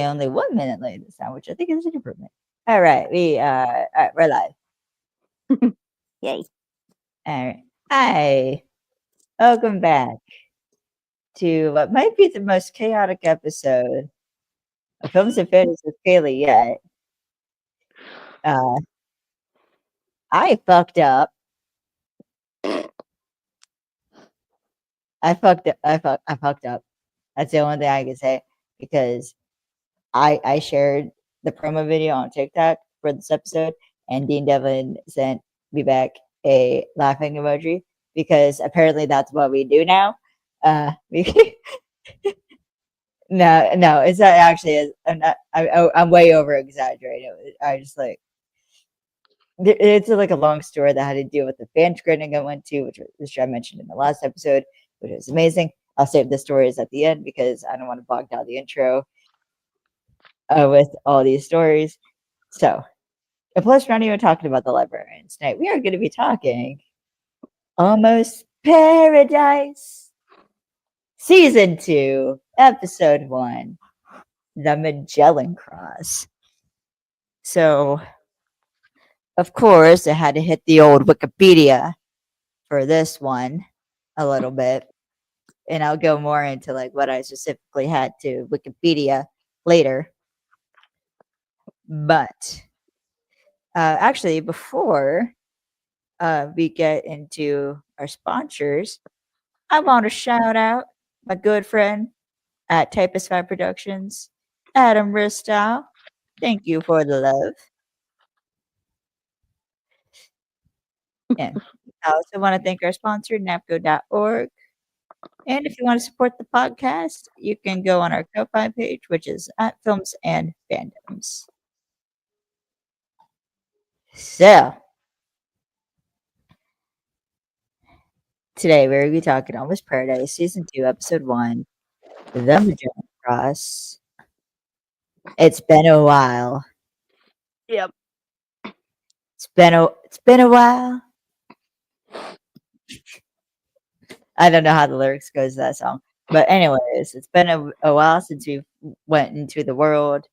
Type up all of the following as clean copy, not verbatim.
only 1 minute late this time, which I think is an improvement. All right, we're live. Yay. All right, hi, welcome back to what might be the most chaotic episode of Films and Fantasies with Kaylee yet. Uh, I fucked up. I fucked up. That's the only thing I can say because I shared the promo video on TikTok for this episode, and Dean Devlin sent me back a laughing emoji because apparently that's what we do now. No, it's not actually. I'm not. I'm way over exaggerating. I just like it's like a long story that had to deal with the fan screening I went to, which I mentioned in the last episode, which was amazing. I'll save the stories at the end because I don't want to bog down the intro with all these stories. So, and plus, we're not even talking about the librarians tonight. We are going to be talking Almost Paradise, Season 2, Episode 1, The Magellan Cross. So, of course, I had to hit the old Wikipedia for this one a little bit. And I'll go more into like what I specifically had to Wikipedia later. But actually, before we get into our sponsors, I want to shout out my good friend at Typist 5 Productions, Adam Ristow. Thank you for the love. And I also want to thank our sponsor, napco.org. And if you want to support the podcast, you can go on our Ko-Fi page, which is at Films and Fandoms. So, today we're going to be talking Almost Paradise, Season 2, Episode 1, The Magellan Cross. It's been a while. Yep. It's been a while. I don't know how the lyrics goes to that song. But anyways, it's been a while since we went into the world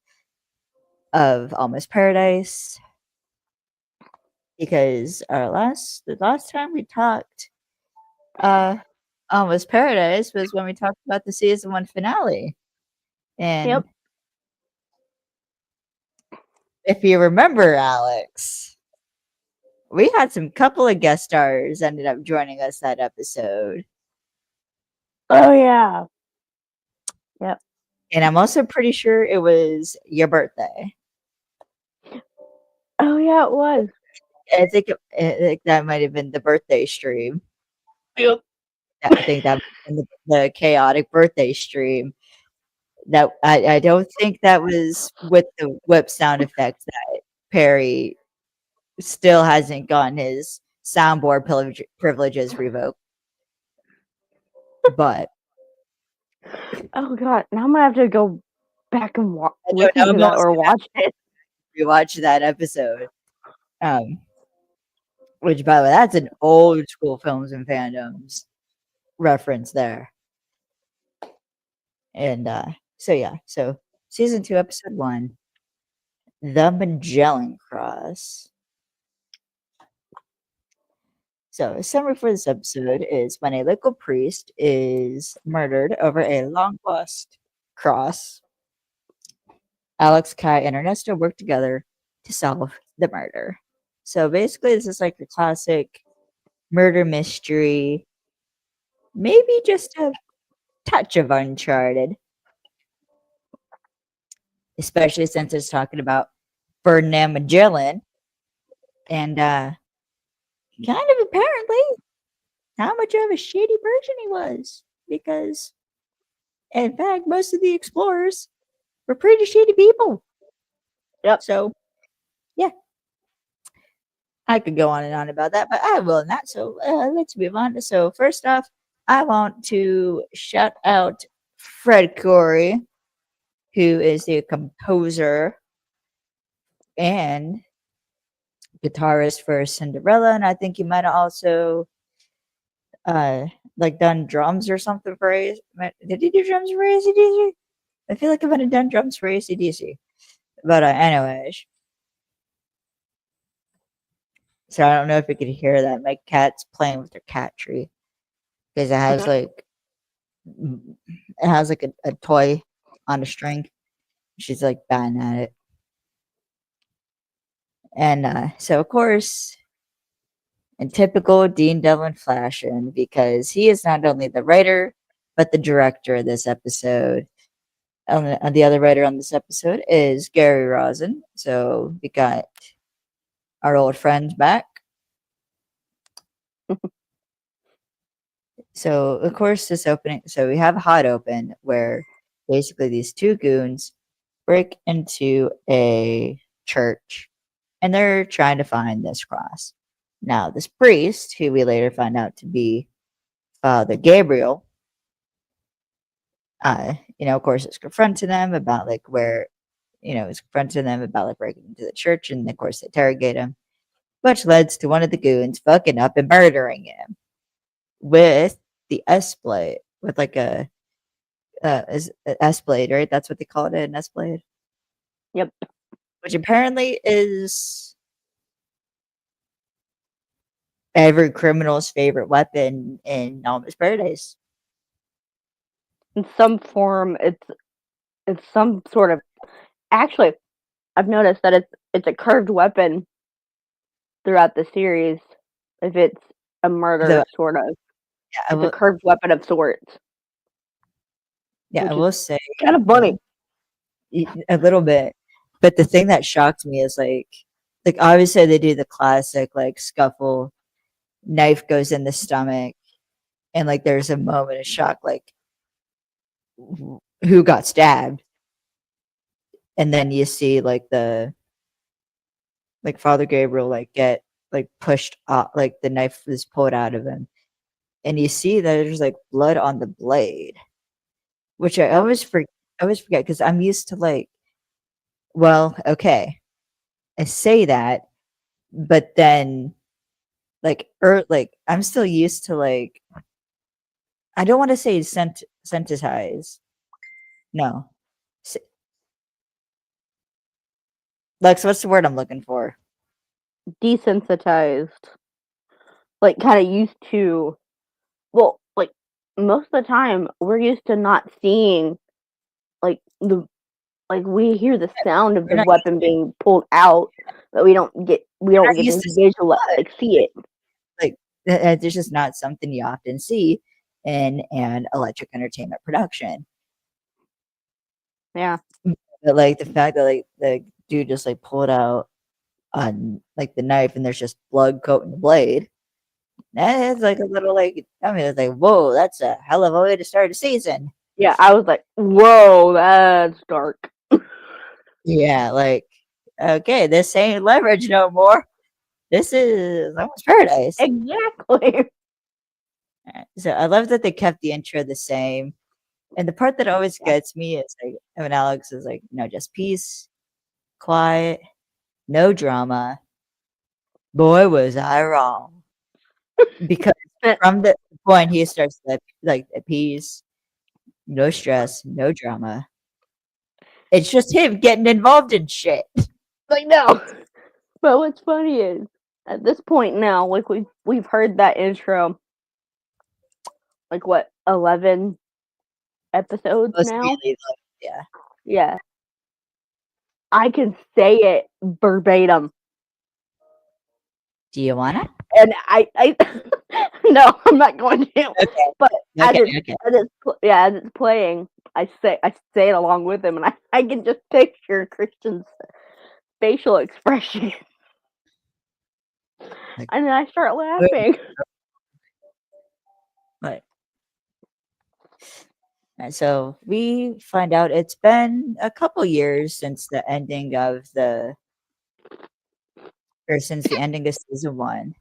of Almost Paradise. Because the last time we talked Almost Paradise was when we talked about the season 1 finale. And if you remember, Alex, we had some couple of guest stars ended up joining us that episode. Oh yeah. Yep. And I'm also pretty sure it was your birthday. Oh yeah, it was. I think that might have been the birthday stream. Yep. I think that might have been the chaotic birthday stream. That I don't think that was with the whip sound effects that Perry still hasn't gotten his soundboard privileges revoked. But Oh god, now I'm gonna have to go back and listen I'm to that or watch it. rewatch that episode. Which by the way, that's an old school Films and Fandoms reference there. And so season 2, episode 1, The Magellan Cross. So, a summary for this episode is when a local priest is murdered over a long lost cross, Alex, Kai, and Ernesto work together to solve the murder. So, basically, this is like the classic murder mystery, maybe just a touch of Uncharted, especially since it's talking about Ferdinand Magellan and kind of apparently how much of a shitty person he was. Because, in fact, most of the explorers were pretty shitty people. Yep. So, yeah. I could go on and on about that, but I will not. So, let's move on. So, first off, I want to shout out Fred Corey, who is the composer and guitarist for Cinderella, and I think he might have also like done drums or something for did he do drums for ACDC? I feel like I might have done drums for AC/DC. But anyways, so I don't know if you could hear that. My cat's playing with her cat tree because it has like a toy on a string. She's like batting at it. And so, of course, in typical Dean Devlin fashion, because he is not only the writer, but the director of this episode. The other writer on this episode is Gary Rosen. So we got our old friend back. So, of course, this opening, so we have a hot open where basically these two goons break into a church and they're trying to find this cross. Now, this priest, who we later find out to be Father Gabriel, of course, is confronting them about like where, is confronting them about like breaking into the church, and of course, they interrogate him, which leads to one of the goons fucking up and murdering him with the S blade, with like a S blade, right? That's what they call it, an S blade. Yep. Which apparently is every criminal's favorite weapon in Almost Paradise. In some form, it's some sort of. Actually, I've noticed that it's a curved weapon throughout the series. If it's a murder, sort of, it's a curved weapon of sorts. Yeah, I will say kind of funny. A little bit, but the thing that shocked me is like obviously they do the classic like scuffle, knife goes in the stomach, and like there's a moment of shock, like who got stabbed, and then you see like Father Gabriel like get like pushed off, like the knife is pulled out of him, and you see that there's like blood on the blade, which I always forget because I'm used to like, well, okay, I say that, but then like I'm still used to like, I don't want to say sensitize. No. Lex, what's the word I'm looking for? Desensitized. Like kind of used to, well, like most of the time we're used to not seeing like we hear the sound of the weapon being pulled out, but we don't get to visualize, like see it. Like it's just not something you often see in an electric entertainment production. Yeah. But like the fact that like the dude just like pulled out on like the knife and there's just blood coating the blade. That's like a little like, I mean, it's like, whoa, that's a hell of a way to start a season. Yeah, I was like, whoa, that's dark. Yeah, like, okay, this ain't leverage no more. This is Almost Paradise. Exactly. So I love that they kept the intro the same. And the part that always gets me is like when Alex is like, just peace, quiet, no drama. Boy, was I wrong. Because from the point he starts to like peace, no stress, no drama. It's just him getting involved in shit. Like, no. But what's funny is at this point now, like we've heard that intro like what, 11 episodes now? Yeah. Yeah. I can say it verbatim. Do you wanna? And I no, I'm not going to. Okay. But as it's playing, I say it along with him, and I can just picture Christian's facial expression. And then I start laughing. Right. And so we find out it's been a couple years since the ending of since the ending of season 1.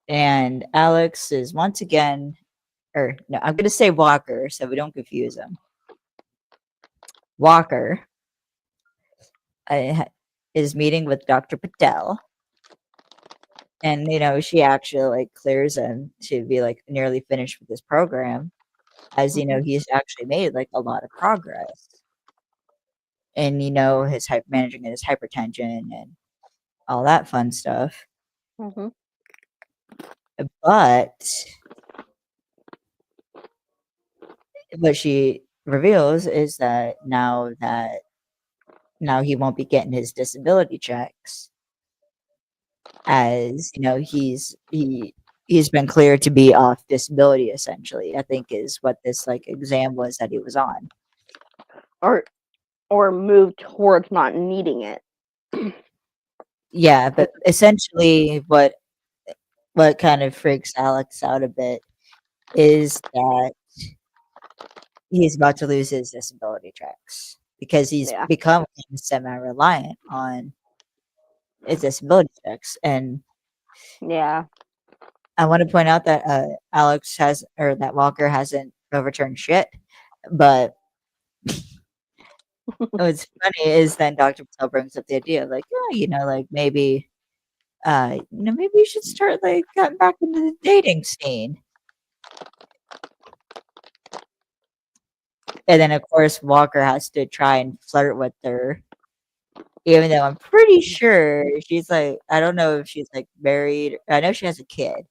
And Alex is once again, or no, I'm going to say Walker so we don't confuse him. Walker is meeting with Dr. Patel. And, she actually like clears him to be like nearly finished with this program. as Mhm. he's actually made like a lot of progress in his managing his hypertension and all that fun stuff. Mhm. But what she reveals is that now he won't be getting his disability checks, as he's been cleared to be off disability, essentially, I think, is what this like exam was that he was on. Or move towards not needing it. Yeah, but essentially what kind of freaks Alex out a bit is that he's about to lose his disability checks because he's Yeah. become semi-reliant on his disability checks. And Yeah. I want to point out that that Walker hasn't overturned shit. But what's funny is then Dr. Patel brings up the idea of like, yeah, like maybe, maybe you should start like getting back into the dating scene. And then of course Walker has to try and flirt with her, even though I'm pretty sure she's like, I don't know if she's like married. I know she has a kid,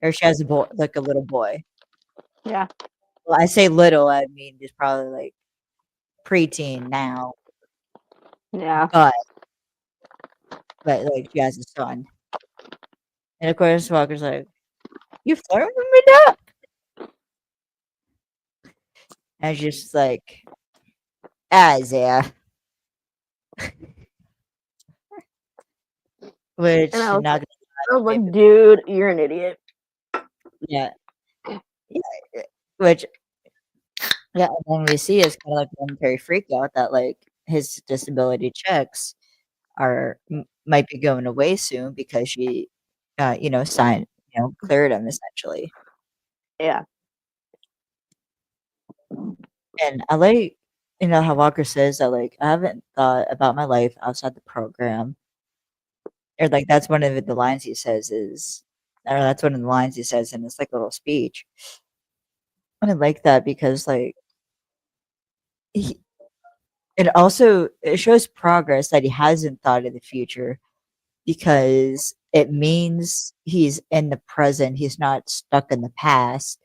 or she has a boy, like a little boy. Yeah. Well, I say little, I mean he's probably like preteen now, Yeah. but like she has a son. And of course Walker's like, you flirting with me now? And it's just like, Isaiah, And which not gonna I was lie, like, dude, you're an idiot. yeah, yeah, which yeah, when we see is kind of like momentary freak out that like his disability checks might be going away soon because she, signed, cleared him essentially. Yeah. And I like, how Walker says that like I haven't thought about my life outside the program, or like that's one of the lines he says is, or that's one of the lines he says in this like little speech. And I like that because like he, it shows progress that he hasn't thought of the future, because it means he's in the present. He's not stuck in the past,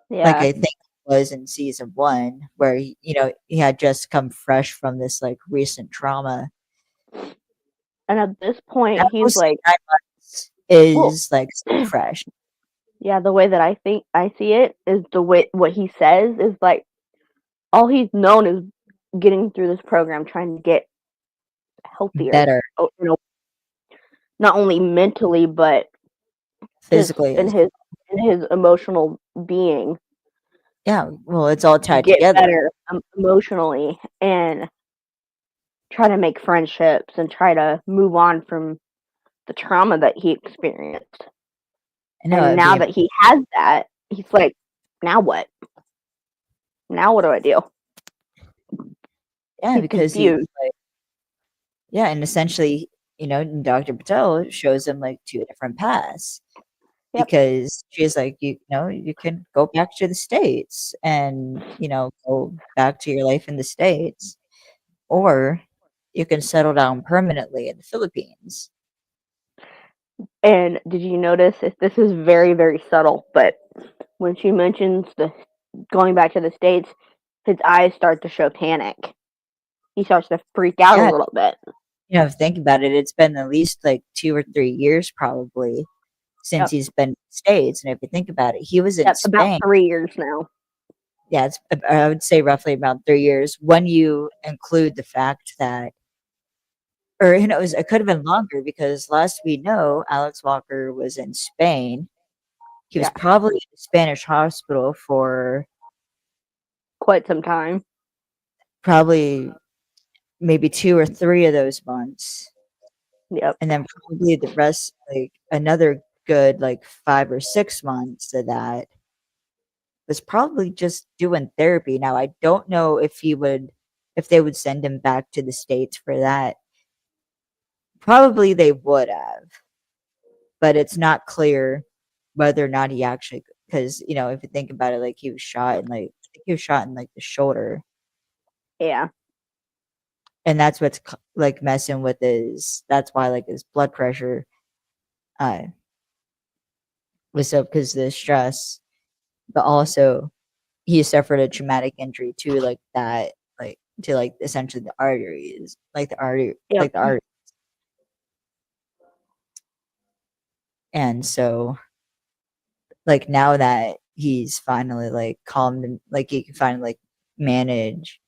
like Yeah. I think it was in season one, where he had just come fresh from this like recent trauma. And at this I point, will he's say like, 9 months well, is like still fresh. yeah, the way that I see it is the way what he says is like all he's known is getting through this program, trying to get healthier. Better Oh, not only mentally but just physically in is, his emotional being yeah. Well, it's all to tied get together. better emotionally and try to make friendships and try to move on from the trauma that he experienced. I know And it'd now be that he has that, he's like, now what? Now what do I do? yeah, He's because he's confused. like, yeah, and essentially, Dr. Patel shows him like two different paths, Yep. because she's like, you can go back to the States and, go back to your life in the States, or you can settle down permanently in the Philippines. And did you notice if this is very, very subtle, but when she mentions the going back to the States, his eyes start to show panic. He starts to freak out a Yeah, little bit. think about it. It's been at least like 2 or 3 years probably since Yep. he's been in the States. And if you think about it, he was in Yep. About Spain. 3 years now. Yeah, I would say roughly about 3 years when you include the fact that, or it could have been longer, because last we know, Alex Walker was in Spain. He was Yeah. probably in a Spanish hospital for Quite some time. probably maybe 2 or 3 of those months, Yep. and then probably the rest, like another good like 5 or 6 months of that was probably just doing therapy. Now I don't know if they would send him back to the States for that. Probably they would have, but it's not clear whether or not he actually because if you think about it, like he was shot in like I think he was shot in like the shoulder, Yeah. and that's what's like messing with his. That's why like his blood pressure uh was up because of the stress, but also he suffered a traumatic injury to like that, like to like essentially the arteries, Yep. like the artery, and so like now that he's finally like calmed and like he can finally like manage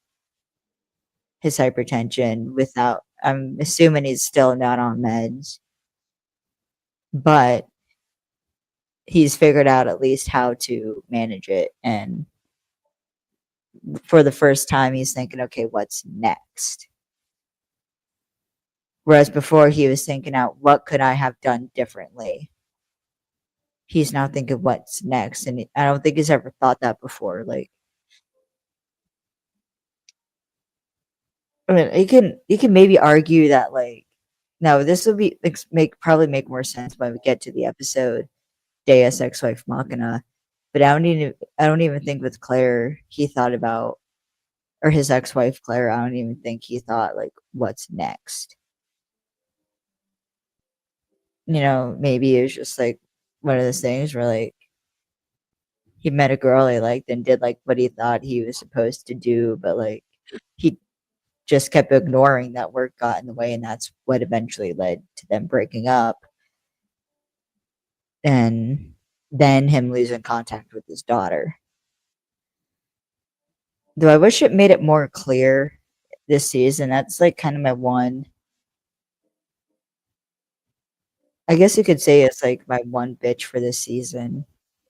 his hypertension without, I'm assuming he's still not on meds, but he's figured out at least how to manage it. And for the first time, he's thinking, okay, what's next? Whereas before, he was thinking out, what could I have done differently? He's now thinking, what's next? And I don't think he's ever thought that before. Like, I mean, you can maybe argue that like, no, this will be make more sense when we get to the episode Deus Ex Wife Machina. But I don't even think with Claire he thought about, or his ex-wife Claire, I don't even think he thought like what's next. Maybe it was just like one of those things where like he met a girl he liked and did like what he thought he was supposed to do, but like he just kept ignoring that work got in the way, and that's what eventually led to them breaking up. And then him losing contact with his daughter. Though I wish it made it more clear this season. That's like kind of my one. I guess you could say it's like my one bitch for this season.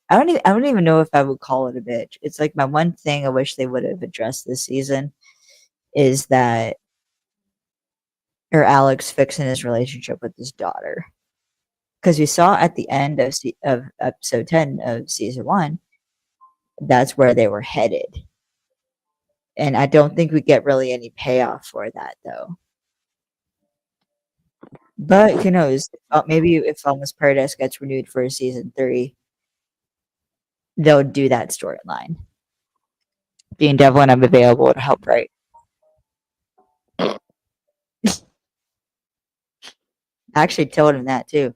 I don't even know if I would call it a bitch. It's like my one thing I wish they would have addressed this season is that, or Alex fixing his relationship with his daughter. Because we saw at the end of episode 10 of season 1, that's where they were headed. And I don't think we get really any payoff for that though. But who knows? Maybe if Almost Paradise gets renewed for season 3, they'll do that storyline. Being Devlin, I'm available to help write. I actually told him that too.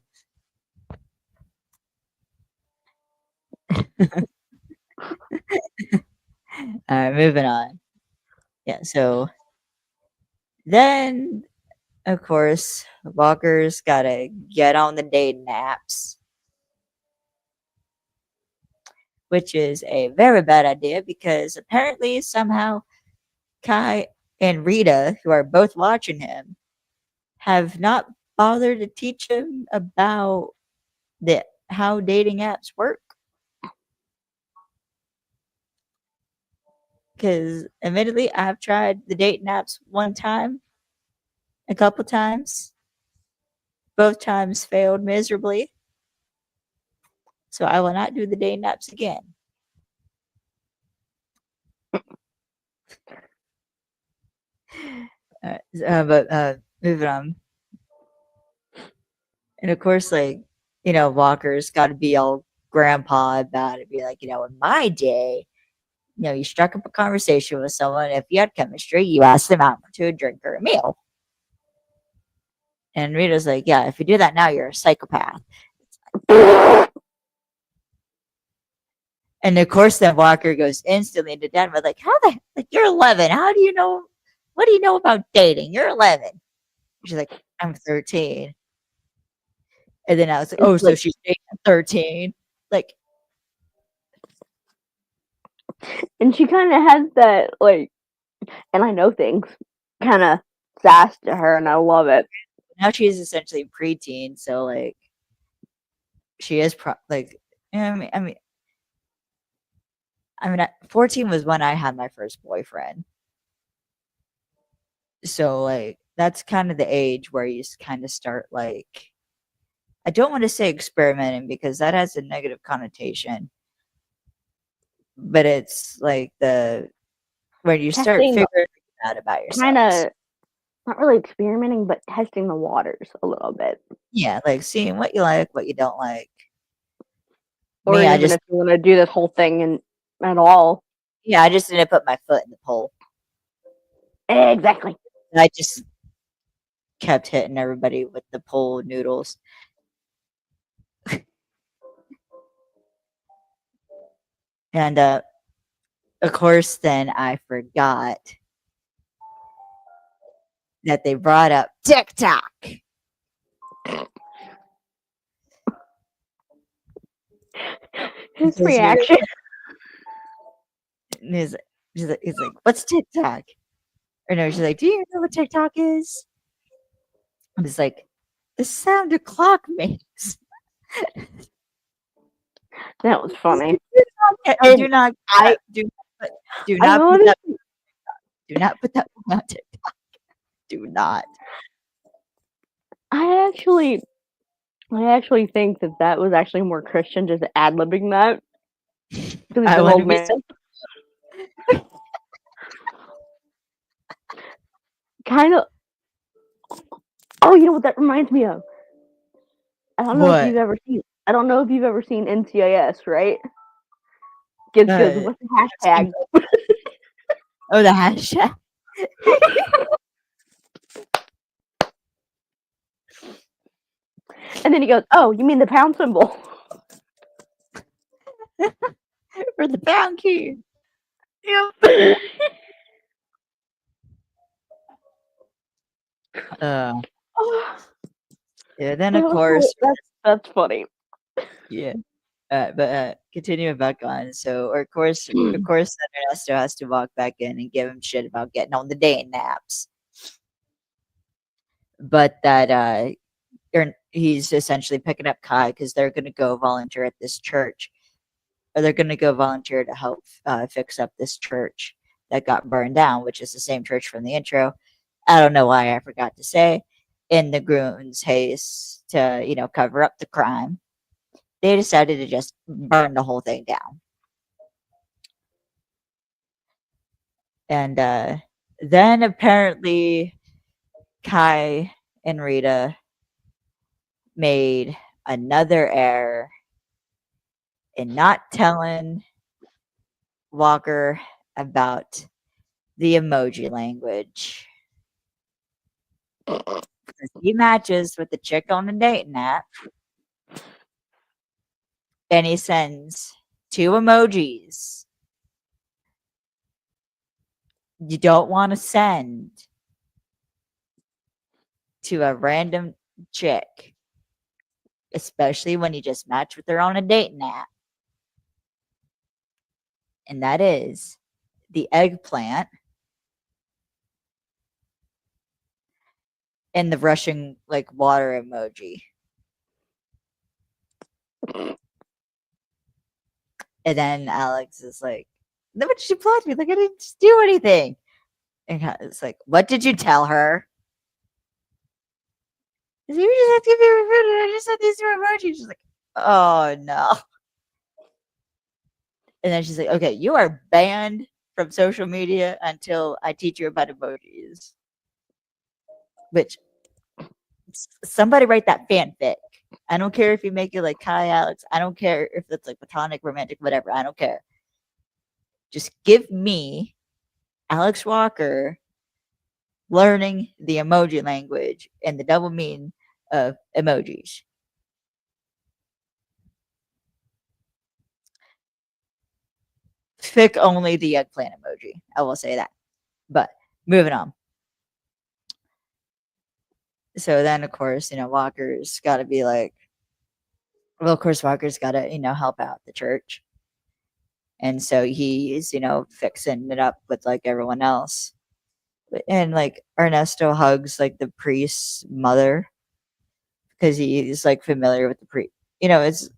Moving on. Yeah, so then, of course, Walker's got to get on the dating apps, which is a very bad idea because apparently, somehow, Kai and Rita, who are both watching him, have not bothered to teach him about how dating apps work. Because admittedly, I've tried the dating apps one time, a couple times. Both times failed miserably. So I will not do the dating apps again. But moving on. And of course, like, Walker's got to be all grandpa about it. Be like, in my day, you struck up a conversation with someone. If you had chemistry, you asked them out to a drink or a meal. And Rita's like, yeah, if you do that now, you're a psychopath. And of course, then Walker goes instantly into Denver, like, like, you're 11. How do you know? What do you know about dating? You're 11. She's like, I'm 13. And then I was like, oh, so she's dating at 13. Like, and she kind of has that, like, and I know things kind of sass to her, and I love it. now she's essentially preteen. So, like, she is like, I mean, 14 was when I had my first boyfriend. So, like, that's kind of the age where you kind of start, like, I don't want to say experimenting because that has a negative connotation, but it's like when you start Testing, figuring out about kind yourself. of not really experimenting, but testing the waters a little bit. Yeah, like seeing what you like, what you don't like. Or Me, I even just if you want to do this whole thing and at all. yeah, I just didn't put my foot in the pole. Exactly. I just kept hitting everybody with the pole noodles. And of course, then I forgot that they brought up TikTok. His Because reaction. he's like, what's TikTok? Or no, she's like, do you know what TikTok is? I'm just like, the sound a clock makes. That was funny. Do And not, I, do I not put that, honestly, do not put that on TikTok. Do not. I actually, I actually think that that was actually more Christian just ad-libbing that because he's I an want to old be man. so. Kind of. Oh, you know what that reminds me of? I don't know if What? you've ever seen. I don't know if you've ever seen NCIS, right? Gibbs goes, Uh, "What's the hashtag?" oh, the hashtag. And then he goes, "Oh, you mean the pound symbol?" For the pound key. Yep. Uh, Oh, yeah, then that of was so, course, that's funny. yeah. But continuing back on. So, of course, then Ernesto has to walk back in and give him shit about getting on the dating apps. But that he's essentially picking up Kai because they're going to go volunteer at this church, or they're going to go volunteer to help fix up this church that got burned down, which is the same church from the intro. I don't know why I forgot to say. In the goons' haste to cover up the crime, they decided to just burn the whole thing down. And then apparently Kai and Rita made another error in not telling Walker about the emoji language. Because he matches with the chick on the dating app and he sends two emojis you don't want to send to a random chick, especially when you just match with her on a dating app. And that is the eggplant and the rushing like water emoji. And then Alex is like, then what did she plot me? Like, I didn't do anything. And it's like, what did you tell her? You just have to give me a review. I just said these two emojis. She's like, oh no. And then she's like, okay, you are banned from social media until I teach you about emojis. Which somebody write that fanfic. I don't care if you make it like Kai Alex. I don't care if it's like platonic, romantic, whatever. I don't care. Just give me Alex Walker learning the emoji language and the double meaning of emojis. Pick only the eggplant emoji. I will say that. But moving on. So then, of course, Walker's got to be like, well, of course, Walker's got to, help out the church. And so he's, fixing it up with like everyone else. And like Ernesto hugs like the priest's mother because he's like familiar with the priest. It's,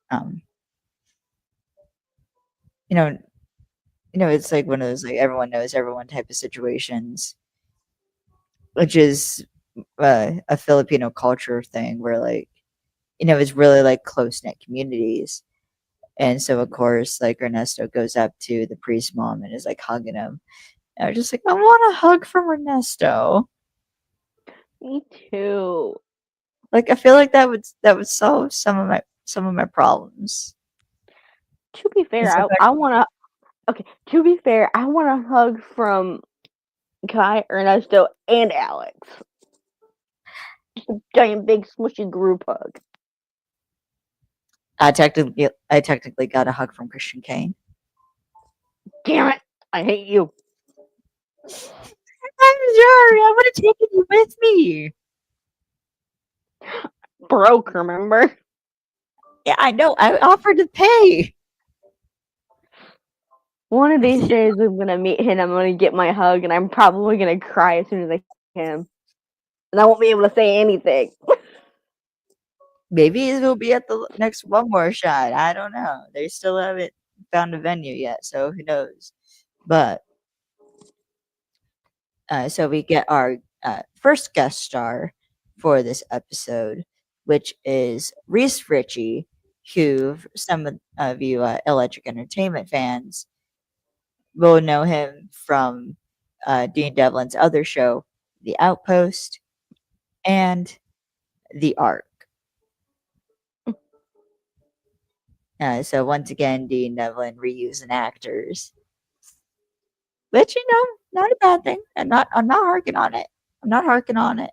um, you know, it's like one of those like everyone knows everyone type of situations, which is a Filipino culture thing where like, it's really like close knit communities. And so of course, like Ernesto goes up to the priest mom and is like hugging him. And I was just like, I want a hug from Ernesto. Me too. Like I feel like that would solve some of my problems. To be fair, It's the fact I wanna okay, to be fair, I want a hug from Kai, Ernesto, and Alex. Just a giant, big, smushy group hug. I technically got a hug from Christian Kane. Damn it! I hate you. I'm sorry. I would have taken you with me. Broke, remember? Yeah, I know. I offered to pay. One of these days, I'm gonna meet him. I'm gonna get my hug, and I'm probably gonna cry as soon as I can. And I won't be able to say anything. Maybe he'll be at the next One More Shot. I don't know. They still haven't found a venue yet, so who knows? But so we get our first guest star for this episode, which is Reese Ritchie, who some of you Electric Entertainment fans will know him from Dean Devlin's other show, The Outpost, and The Ark. So once again, Dean Devlin reusing actors, which not a bad thing. I'm not harking on it. I'm not harking on it.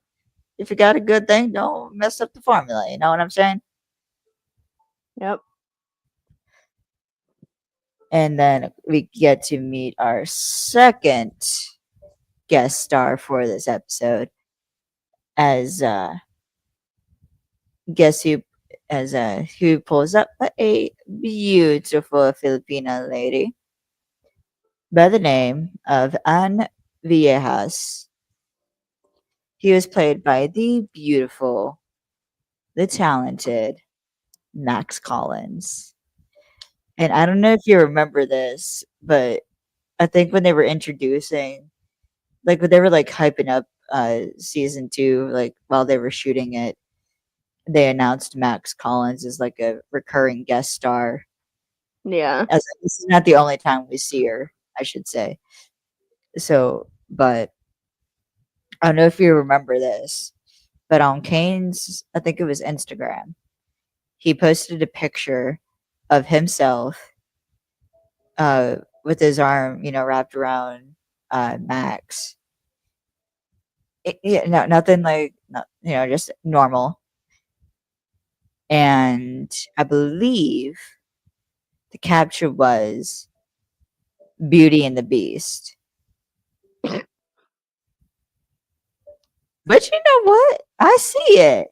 If you got a good thing, don't mess up the formula. You know what I'm saying? Yep. And then we get to meet our second guest star for this episode as guess who as who pulls up a beautiful Filipina lady by the name of Anne Villejas. He was played by the beautiful, the talented Max Collins. And I don't know if you remember this, but I think when they were introducing, like when they were like hyping up season 2, like while they were shooting it, they announced Max Collins as like a recurring guest star. Yeah. As this is not the only time we see her, I should say. So, but I don't know if you remember this, but on Kane's, I think it was Instagram, he posted a picture of himself with his arm, wrapped around Max. No, nothing like, just normal. And I believe the caption was Beauty and the Beast. But you know what? I see it.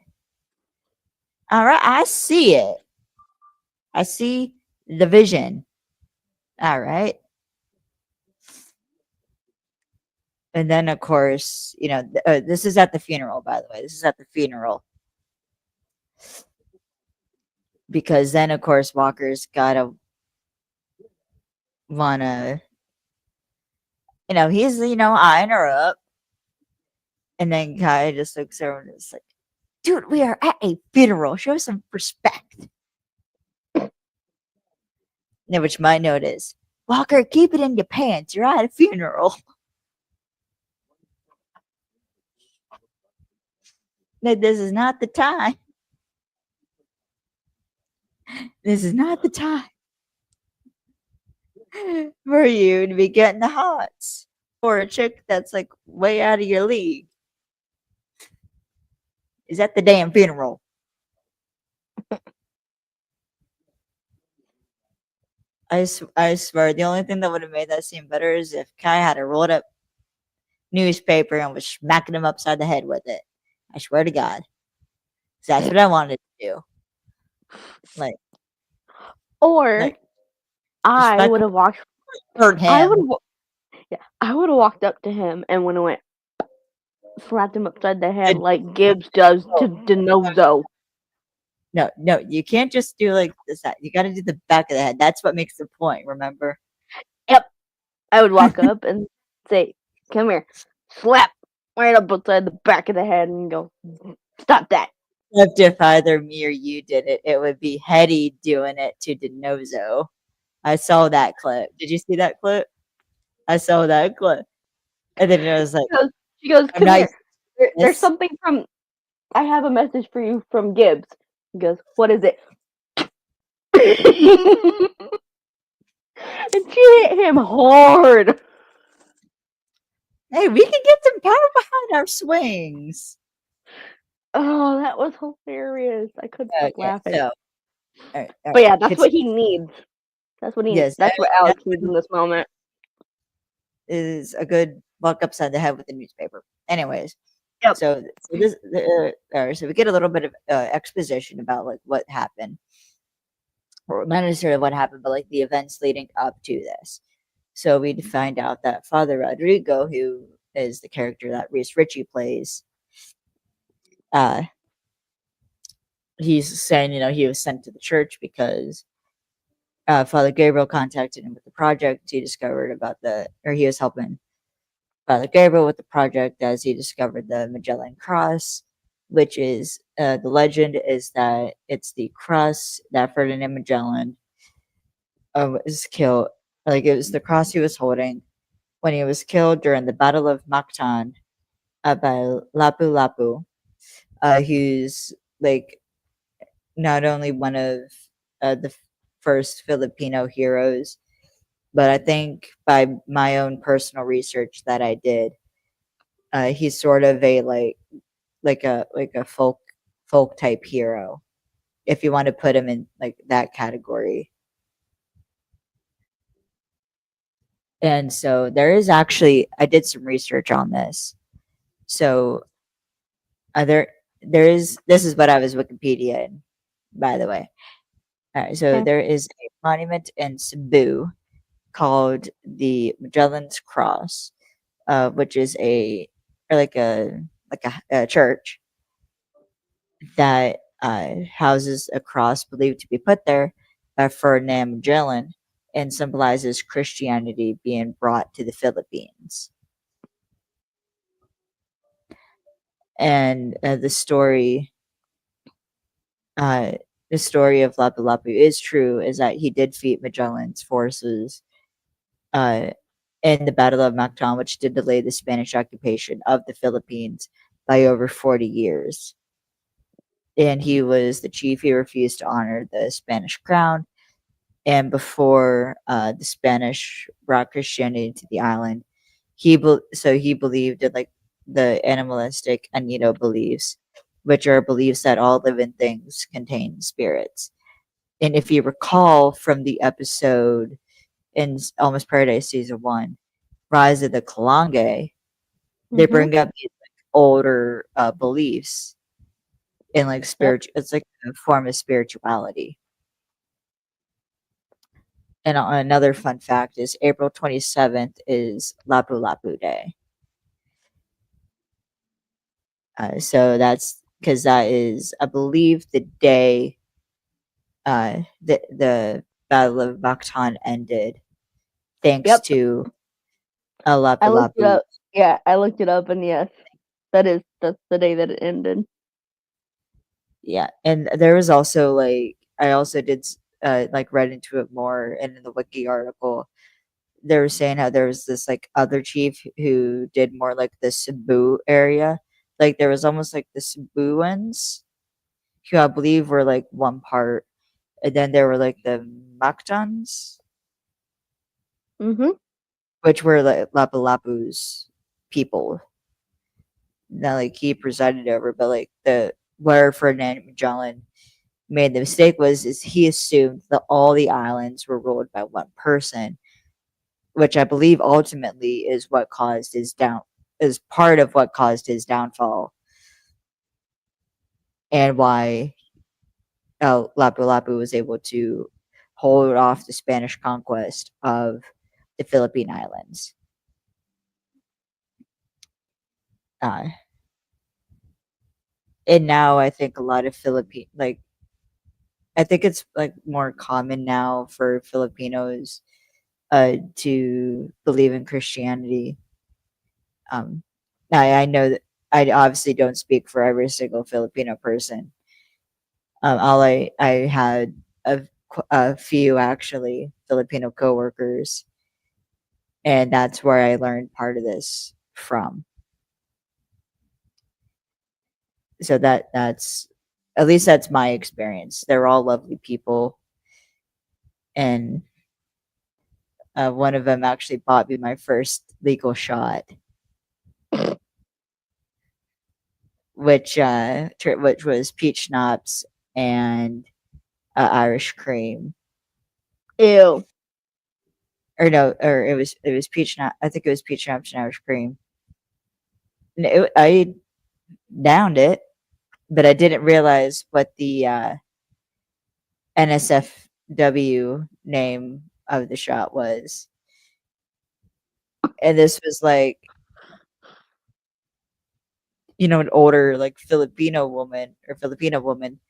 All right, I see it. I see the vision. All right. And then, of course, this is at the funeral, by the way. This is at the funeral. Because then, of course, Walker's got to want to, he's, eyeing her up. And then Kai just looks over and is like, dude, we are at a funeral. Show some respect. Now, which my note is, Walker, keep it in your pants. You're at a funeral. No, this is not the time. This is not the time for you to be getting the hots for a chick that's like way out of your league. Is at the damn funeral. I swear, the only thing that would have made that scene better is if Kai had a rolled up newspaper and was smacking him upside the head with it. I swear to God. That's what I wanted to do. Like, Or I would have walked. hurt him. I would have walked up to him and when it went, slapped him upside the head like Gibbs does to DeNozo. No, you can't just do like this. You got to do the back of the head. That's what makes the point. Remember? Yep. I would walk up and say, "Come here," slap right up upside the back of the head, and go, "Stop that." If either me or you did it, it would be Hetty doing it to DeNozo. I saw that clip. Did you see that clip? I saw that clip. And then it was like, she goes, "Come here. There's something from. I have a message for you from Gibbs." He goes, "What is it?" And she hit him hard. Hey, we can get some power behind our swings. Oh, that was hilarious. I couldn't stop Okay, laughing. so all But right, yeah, that's what he needs. yes, That's what that Alex needs in this moment. is a good walk upside the head with the newspaper. Anyways, Yep. so we get a little bit of exposition about like what happened, or not necessarily what happened, but like the events leading up to this. So we find out that Father Rodrigo, who is the character that Reese Ritchie plays, uh, he's saying, he was sent to the church because Father Gabriel contacted him with the project. He was helping Father Gabriel with the project as he discovered the Magellan Cross, which is the legend is that it's the cross that Ferdinand Magellan was killed. Like it was the cross he was holding when he was killed during the Battle of Mactan by Lapu Lapu, who's like not only one of the first Filipino heroes, but I think by my own personal research that I did, he's sort of a like a folk type hero, if you want to put him in like that category. And so I did some research on this. So there there is this is what I was Wikipedia in, by the way. So Okay. there is a monument in Cebu called the Magellan's Cross, which is a church that houses a cross believed to be put there by Ferdinand Magellan and symbolizes Christianity being brought to the Philippines. And uh, the story of Lapu Lapu is true, is that he did defeat Magellan's forces uh, in the Battle of Mactan, which did delay the Spanish occupation of the Philippines by over 40 years. And he was the chief. He refused to honor the Spanish crown. And before the Spanish brought Christianity to the island, he believed in like the animalistic Anito beliefs, which are beliefs that all living things contain spirits. And if you recall from the episode in Almost Paradise season one, Rise of the Kalange, they Mhm. bring up these like, older beliefs in like Yep. spiritual. It's like a form of spirituality. And another fun fact is April 27th is Lapu Lapu Day. So that's because that is, I believe, the day the Battle of Mactan ended, thanks Yep. to I Lapu looked it Lapu. up. Yeah, I looked it up, and yes, that's the day that it ended. Yeah, and there was also like I also did like read into it more, and in the wiki article they were saying how there was this like other chief who did more like the Cebu area. Like there was almost like the Cebuans who I believe were like one part, and then there were like the Mactans, Mhm. which were like Lapu Lapu's people that like he presided over. But like the where Ferdinand Magellan made the mistake was is he assumed that all the islands were ruled by one person, which I believe ultimately is part of what caused his downfall and why Lapu Lapu was able to hold off the Spanish conquest of the Philippine Islands. Uh, and now I think a lot of Philippine like I think it's like more common now for Filipinos to believe in Christianity. Um, I know that I obviously don't speak for every single Filipino person. All I had a few actually Filipino coworkers, and that's where I learned part of this from. So that's at least that's my experience. They're all lovely people. and one of them actually bought me my first legal shot, which was peach schnapps and Irish cream. Ew. Or no, or it was peach schnapps. I think it was peach schnapps and Irish cream. And I downed it, but I didn't realize what the NSFW name of the shot was. And this was like, an older like Filipino woman or Filipino woman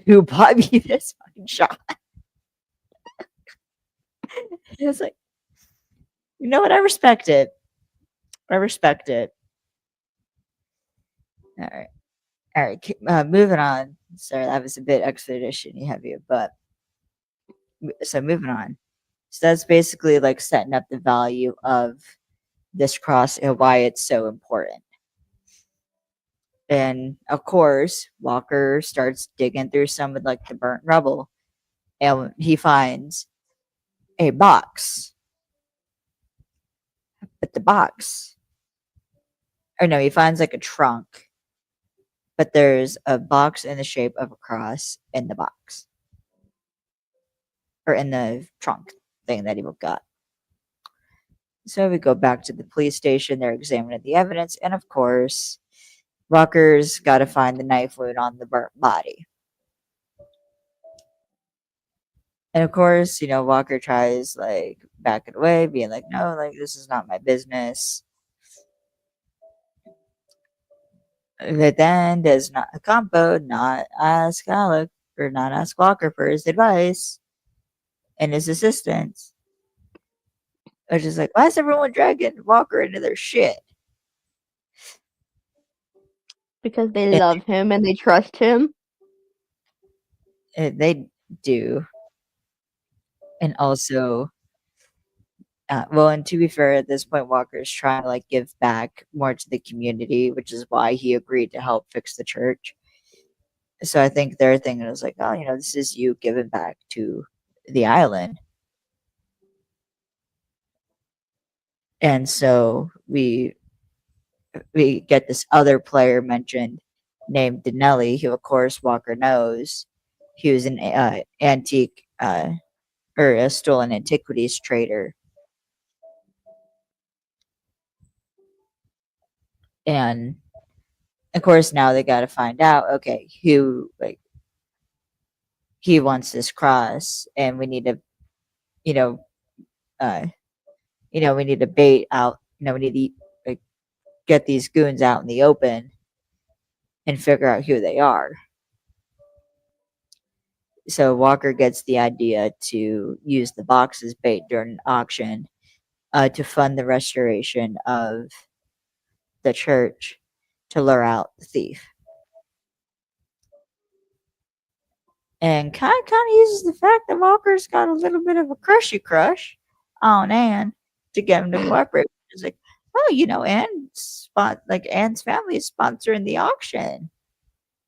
who bought me this fucking shot. It's like, you know what? I respect it. I respect it. All right. All right. Moving on. Sorry, that was a bit expedition heavy, but so moving on. So that's basically like setting up the value of this cross and why it's so important. And of course, Walker starts digging through some of like the burnt rubble, and he finds a box. But the box, or no, he finds like a trunk, but there's a box in the shape of a cross in the box, or in the trunk thing that he got. So we go back to the police station. They're examining the evidence, and of course, Walker's got to find the knife wound on the burnt body. And of course, Walker tries like backing away, being like, no, like this is not my business. But then does not Campo not ask Alec or not ask Walker for his advice and his assistance. Which is like, why is everyone dragging Walker into their shit? Because they love him and they trust him. They do. And also, well, and to be fair, at this point, Walker is trying to like give back more to the community, which is why he agreed to help fix the church. So I think their thing was like, oh, this is you giving back to the island. And so we get this other player mentioned named Denelli, who of course Walker knows. He was an antique or a stolen antiquities trader. And of course now they got to find out, okay, who like he wants this cross, and we need to, you know, uh, we need to bait out, we need to like get these goons out in the open and figure out who they are. So Walker gets the idea to use the box as bait during an auction to fund the restoration of the church to lure out the thief. And kind of uses the fact that Walker's got a little bit of a crush on Anne to get him to cooperate. It's like, oh, Anne's family is sponsoring the auction,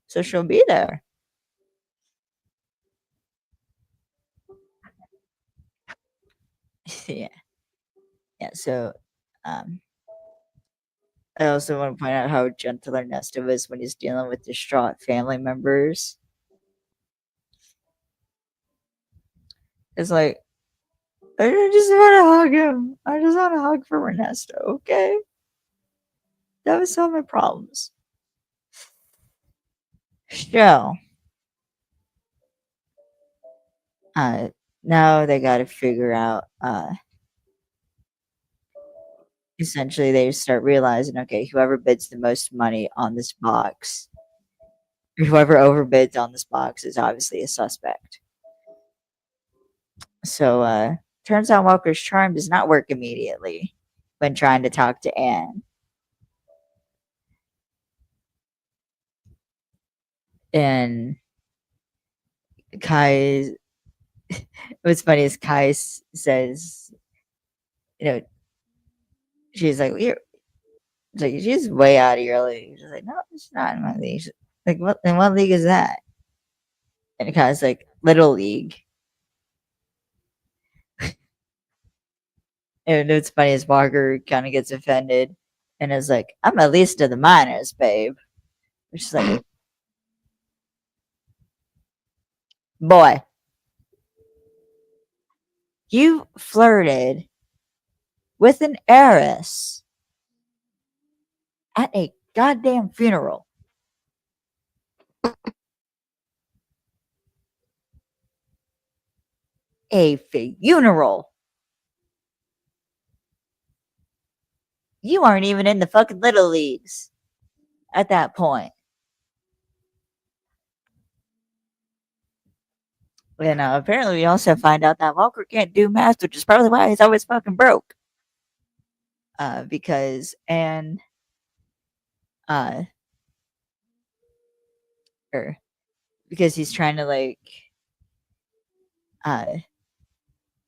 so she'll be there. Yeah, yeah. So, um, I also want to point out how gentle Ernesto is when he's dealing with distraught family members. It's like, I just want to hug him. I just want to hug from Ernesto, okay? That would solve my problems. So, now they got to figure out, essentially, they start realizing, okay, whoever bids the most money on this box, or whoever overbids on this box is obviously a suspect. So, turns out Walker's charm does not work immediately when trying to talk to Anne. And Kai, what's funny is Kai says, she's like, she's way out of your league. She's like, no, it's not in my league. She's like, what? In what league is that? And Kai's like, Little League. And it's funny as Walker kind of gets offended and is like, "I'm at least to the minors, babe." Which is like, boy, you flirted with an heiress at a goddamn funeral. A funeral. You aren't even in the fucking little leagues at that point. And apparently, we also find out that Walker can't do math, which is probably why he's always fucking broke. Because Anne, uh, or because he's trying to like uh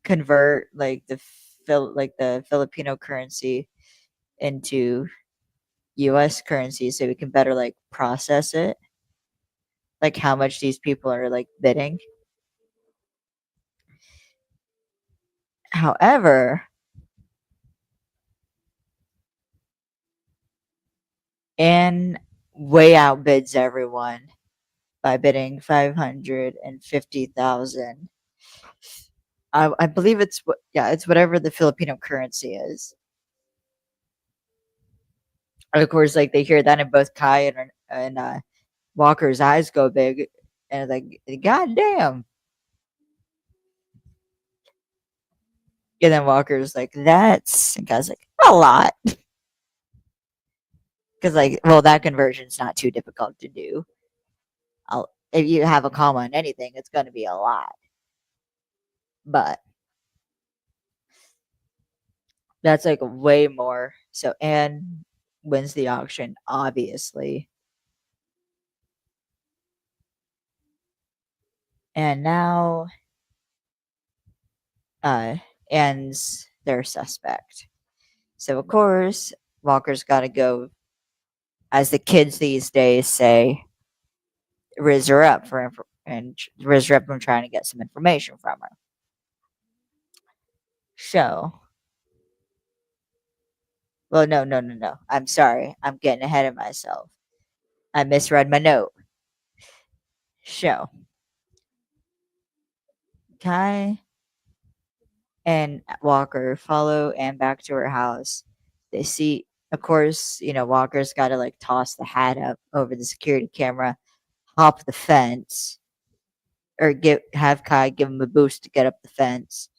convert like the Filipino currency into US currency so we can better like process it, like how much these people are like bidding. However, Anne way outbids everyone by bidding 550,000. I believe it's what, yeah, it's whatever the Filipino currency is. And of course, like they hear that, and both Kai and Walker's eyes go big, and like, God damn. And then Walker's like, that's, and Kai's like, a lot. Because like, well, that conversion's not too difficult to do. If you have a comma in anything, it's going to be a lot. But that's like way more. So Anne wins the auction, obviously. And now uh Anne's their suspect. So of course, Walker's got to go, as the kids these days say, riz her up and riz her up from trying to get some information from her. So, well, no. I'm sorry. I'm getting ahead of myself. I misread my note. So, Kai and Walker follow Anne back to her house. They see, of course, Walker's got to like toss the hat up over the security camera, hop the fence, or have Kai give him a boost to get up the fence,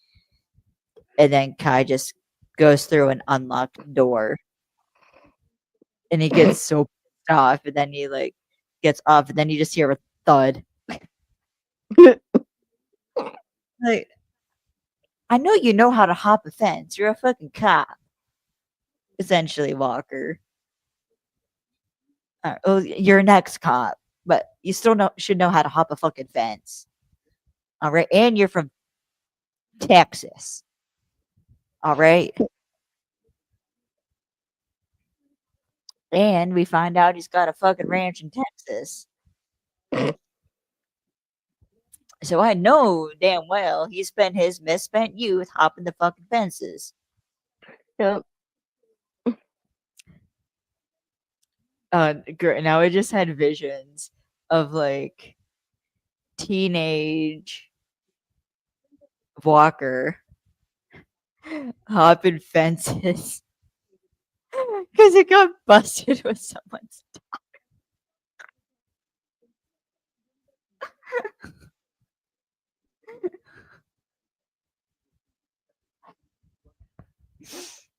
and then Kai just goes through an unlocked door, and he gets so pissed off, and then he like gets off, and then you just hear a thud. Like, I know you know how to hop a fence. You're a fucking cop, essentially, Walker. Oh, you're an ex-cop, but you still should know how to hop a fucking fence. All right, and you're from Texas. All right, and we find out he's got a fucking ranch in Texas. So I know damn well he spent his misspent youth hopping the fucking fences. Yep. Now I just had visions of like teenage Walker hopping fences because it got busted with someone's.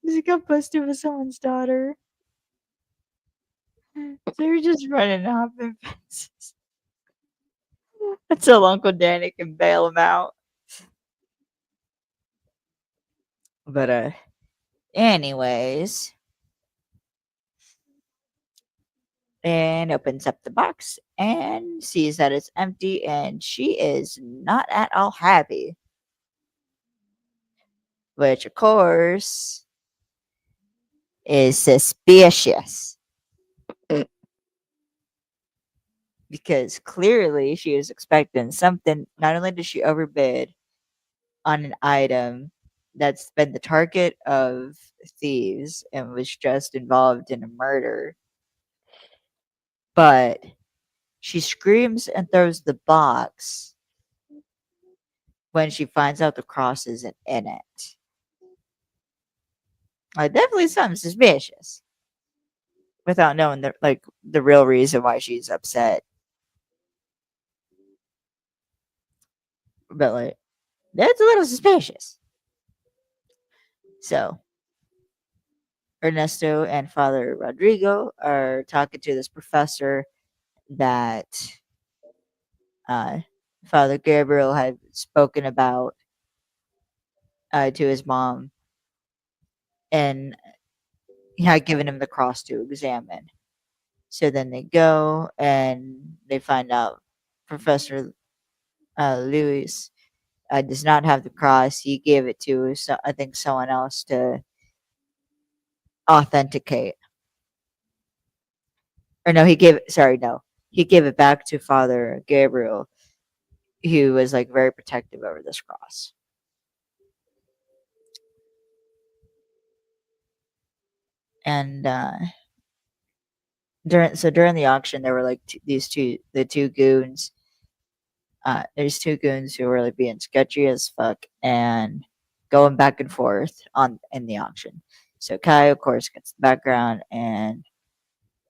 He got busted with someone's daughter. They're just running hopping fences until Uncle Danny can bail him out. But anyways, and opens up the box and sees that it's empty, and she is not at all happy. Which, of course, is suspicious. Because clearly she is expecting something. Not only did she overbid on an item that's been the target of thieves and was just involved in a murder. But she screams and throws the box when she finds out the cross isn't in it. Definitely something suspicious without knowing the real reason why she's upset. But that's a little suspicious. So Ernesto and Father Rodrigo are talking to this professor that uh, Father Gabriel had spoken about to his mom, and he had given him the cross to examine. So then they go and they find out Professor Lewis does not have the cross. He gave it to, I think, someone else to authenticate. Or no, he gave it back to Father Gabriel, who was like very protective over this cross. And during the auction, there were like the two goons. There's two goons who were like being sketchy as fuck and going back and forth on in the auction. So Kai, of course, gets the background, and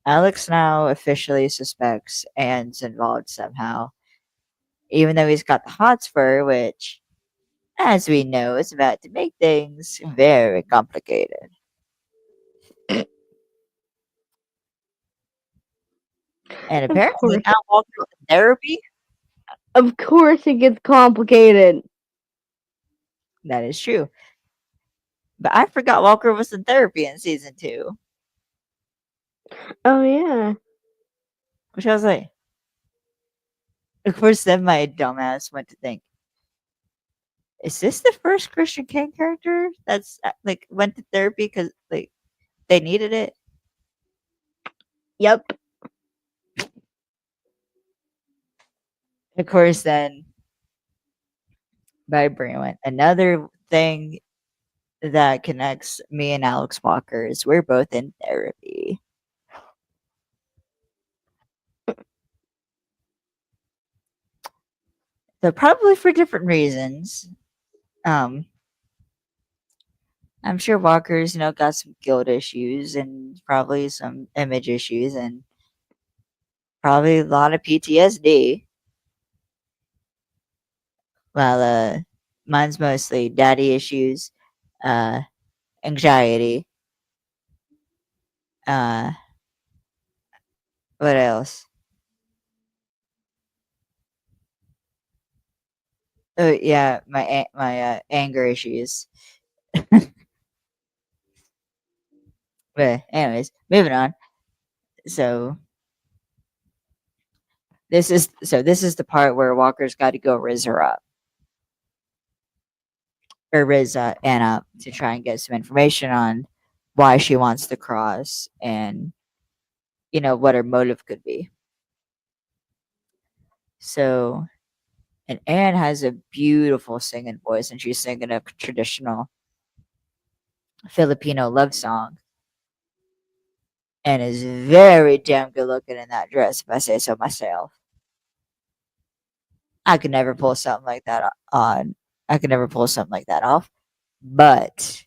Alex now officially suspects Anne's involved somehow, even though he's got the hots for her, which, as we know, is about to make things very complicated. And Of apparently course, now Walker's in therapy. of course, it gets complicated. That is true. But I forgot Walker was in therapy in season two, Oh yeah. which I was like, of course, then my dumbass went to think, is this the first Christian Kane character that's like went to therapy because like they needed it? Yep. Of course, then by Brewin. Another thing that connects me and Alex Walker is we're both in therapy. So probably for different reasons. Um, I'm sure Walker's, got some guilt issues and probably some image issues and probably a lot of PTSD. Well, mine's mostly daddy issues, uh, anxiety. Uh, what else? Oh yeah, my anger issues. But anyways, moving on. So this is the part where Walker's got to go riz her up or riz Anna to try and get some information on why she wants the cross and what her motive could be. So, and Anne has a beautiful singing voice, and she's singing a traditional Filipino love song, and is very damn good looking in that dress, if I say so myself. I could never pull something like that on. I could never pull something like that off, but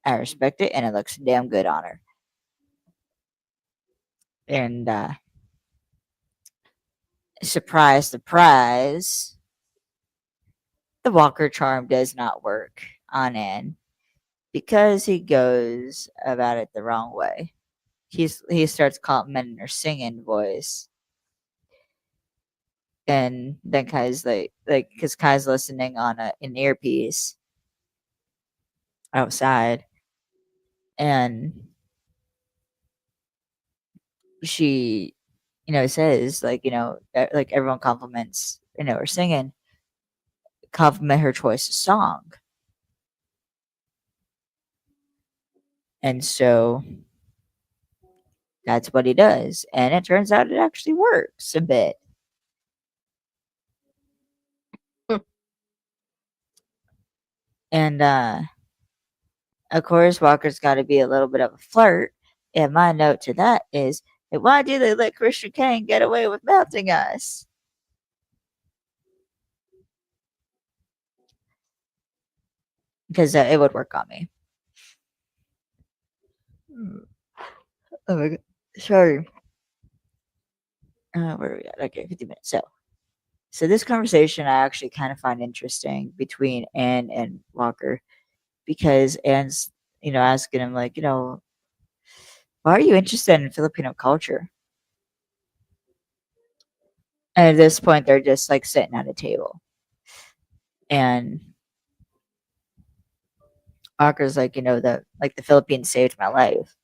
I respect it, and it looks damn good on her. And surprise, surprise, the Walker charm does not work on Anne because he goes about it the wrong way. He starts complimenting her singing voice, and then Kai's because Kai's listening on an earpiece outside, and she says like everyone compliments her singing, compliment her choice of song, and so that's what he does, and it turns out it actually works a bit. And of course, Walker's got to be a little bit of a flirt. And my note to that is, hey, why do they let Christian Kane get away with melting us? Because it would work on me. Oh my god. Sorry. Where are we at? Okay, 50 minutes. So this conversation I actually kind of find interesting between Anne and Walker because Anne's, asking him like, why are you interested in Filipino culture? And at this point, they're just like sitting at a table, and Walker's like, the Philippines saved my life.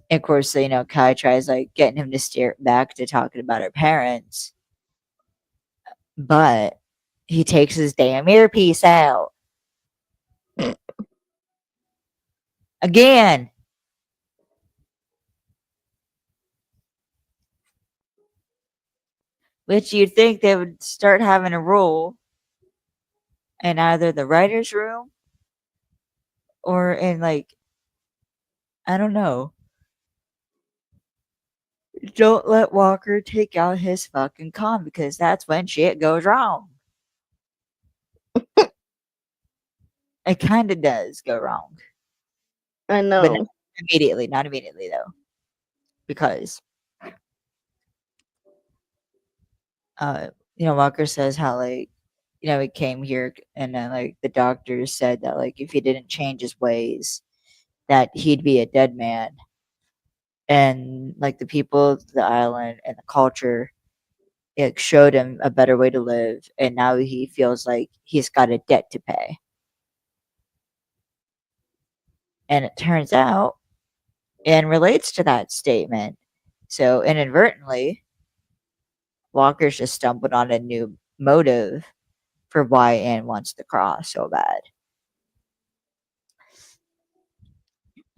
And of course, Kai tries like getting him to steer it back to talking about her parents, but he takes his damn earpiece out again. Which you'd think they would start having a rule in either the writer's room or in like, I don't know. Don't let Walker take out his fucking con because that's when shit goes wrong. It kind of does go wrong, I but not know. immediately. Not immediately though, because uh, Walker says how like, he came here and then like the doctors said that like if he didn't change his ways, that he'd be a dead man, and like the people of the island and the culture, it showed him a better way to live, and now he feels like he's got a debt to pay. And it turns out and relates to that statement. So inadvertently, Walker's just stumbled on a new motive for why Anne wants the cross so bad.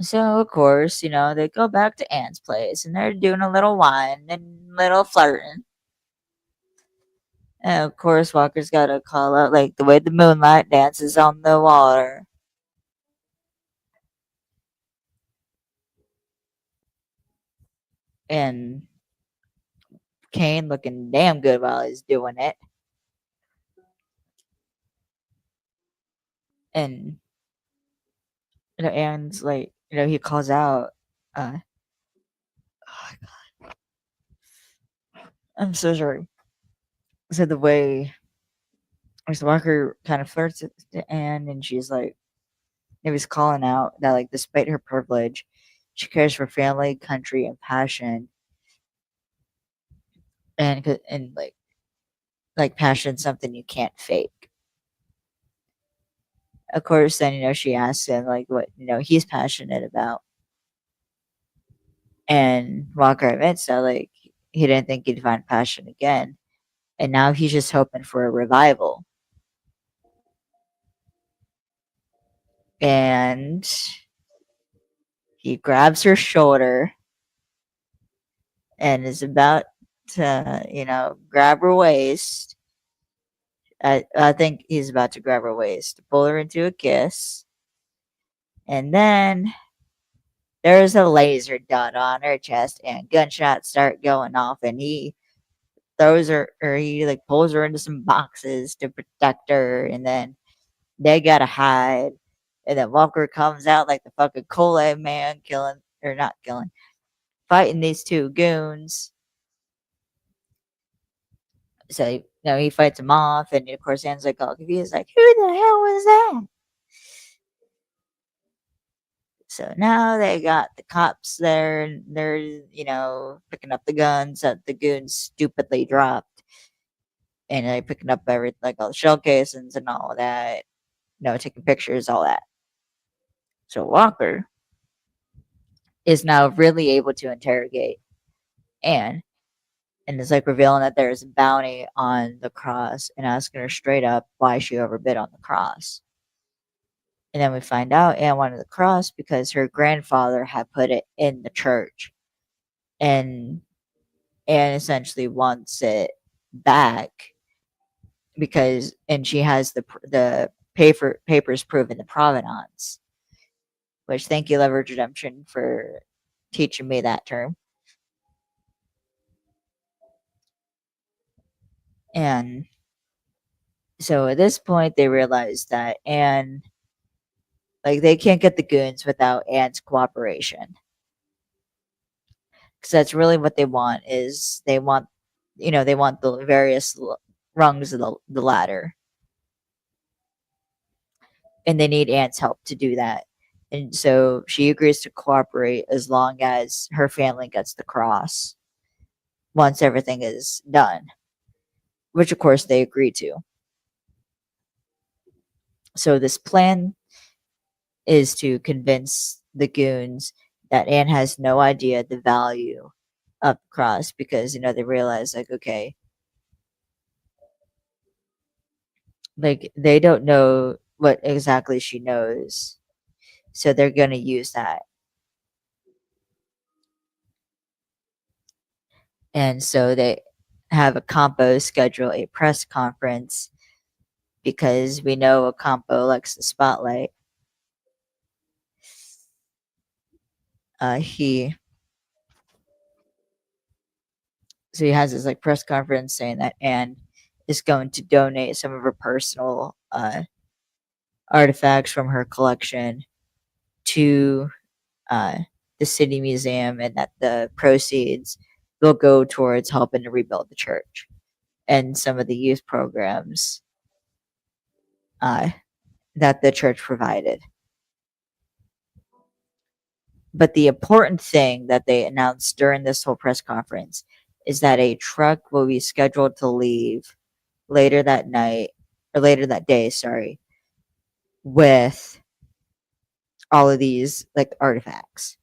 So of course, they go back to Anne's place and they're doing a little wine and little flirting. And of course, Walker's got to call out like the way the moonlight dances on the water. And Kane looking damn good while he's doing it. And Aaron's like, he calls out, oh, I'm so sorry. So the way Mr. Walker kind of flirts to Anne, and she's like, he was calling out that like despite her privilege, she cares for family, country, and passion, and like passion something you can't fake. Of course, then she asks him like what he's passionate about, and Walker admits that like he didn't think he'd find passion again, and now he's just hoping for a revival. And he grabs her shoulder and is about to, grab her waist. I think he's about to grab her waist, pull her into a kiss, and then there's a laser dot on her chest, and gunshots start going off, and he throws her, or he like pulls her into some boxes to protect her, and then they gotta hide. And then Walker comes out like the fucking Kool-Aid man, killing or not killing, fighting these two goons. So he fights him off, and of course Anne's like all confused, like who the hell was that? So now they got the cops there, and they're picking up the guns that the goons stupidly dropped, and they're picking up every like all the shell casings and all of that, taking pictures, all that. So Walker is now really able to interrogate Anne, and is like revealing that there is a bounty on the cross and asking her straight up why she overbid on the cross. And then we find out Anne wanted the cross because her grandfather had put it in the church. And Anne essentially wants it back because and she has the papers proving the provenance. Which thank you, Leverage Redemption, for teaching me that term. And so at this point, they realize that Anne, like, they can't get the goons without Anne's cooperation. Because that's really what they want is they want, they want the various rungs of the ladder. And they need Anne's help to do that. And so she agrees to cooperate as long as her family gets the cross once everything is done, which of course they agree to. So this plan is to convince the goons that Anne has no idea the value of the cross because they realize like okay, like they don't know what exactly she knows, so they're going to use that. And so they have a compo schedule a press conference because we know a compo likes the spotlight. He So he has this like press conference saying that Anne is going to donate some of her personal artifacts from her collection to uh, the city museum, and that the proceeds will go towards helping to rebuild the church and some of the youth programs uh, that the church provided. But the important thing that they announced during this whole press conference is that a truck will be scheduled to leave later that night or later that day, sorry, with all of these like artifacts.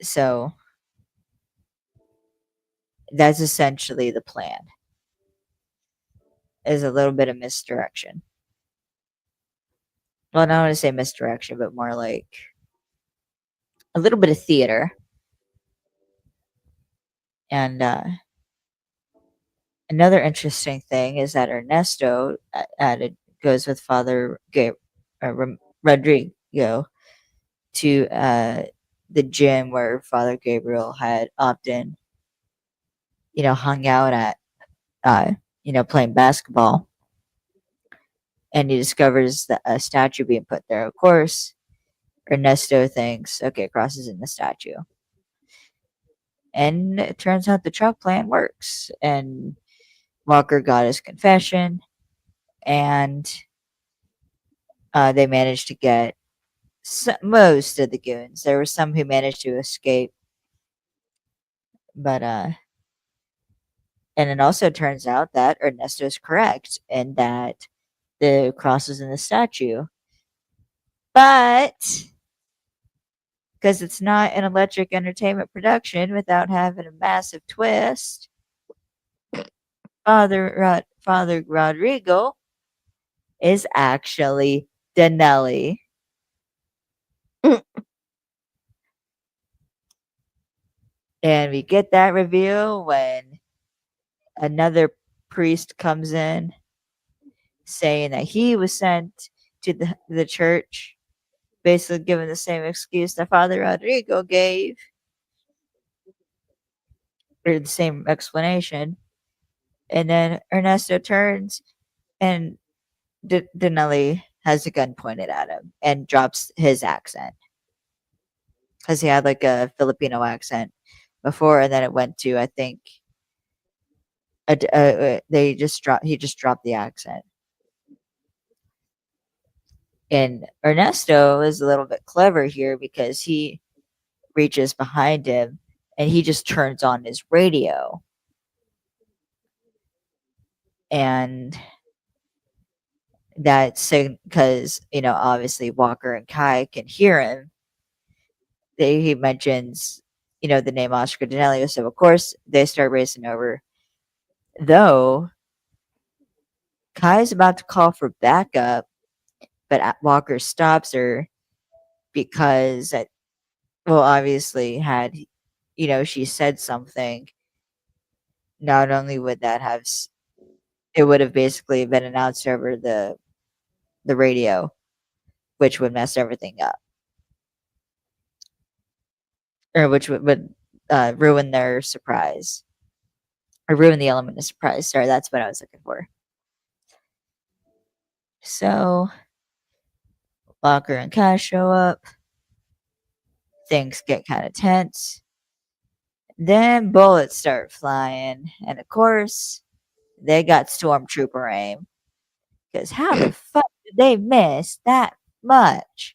So that's essentially the plan. Is a little bit of misdirection. Well, I don't want to say misdirection, but more like a little bit of theater. And another interesting thing is that Ernesto added goes with Father Rodrigo to the gym where Father Gabriel had often, hung out at, playing basketball. And he discovers a statue being put there. Of course, Ernesto thinks, okay, cross is in the statue. And it turns out the truck plan works. And Walker got his confession, and they managed to get most of the goons. There were some who managed to escape, but and it also turns out that Ernesto's correct and that the cross is in the statue. But because it's not an electric entertainment production without having a massive twist, Father Rodrigo is actually Danelli. And we get that reveal when another priest comes in saying that he was sent to the church, basically giving the same excuse that Father Rodrigo gave, or the same explanation. And then Ernesto turns and Danelli has a gun pointed at him and drops his accent because he had like a Filipino accent before, and then it went to I think he just dropped the accent. And Ernesto is a little bit clever here because he reaches behind him and he just turns on his radio. And that's because, obviously Walker and Kai can hear him. He mentions, the name Oscar Danelli. So, of course, they start racing over. Though, Kai's about to call for backup, but Walker stops her because, obviously, had, she said something, not only would that it would have basically been announced over the radio, which would mess everything up, or which would ruin their surprise, or ruin the element of surprise. Sorry, that's what I was looking for. So Walker and Kai show up. Things get kind of tense. Then bullets start flying, and of course, they got stormtrooper aim. Because how the fuck did they miss that much?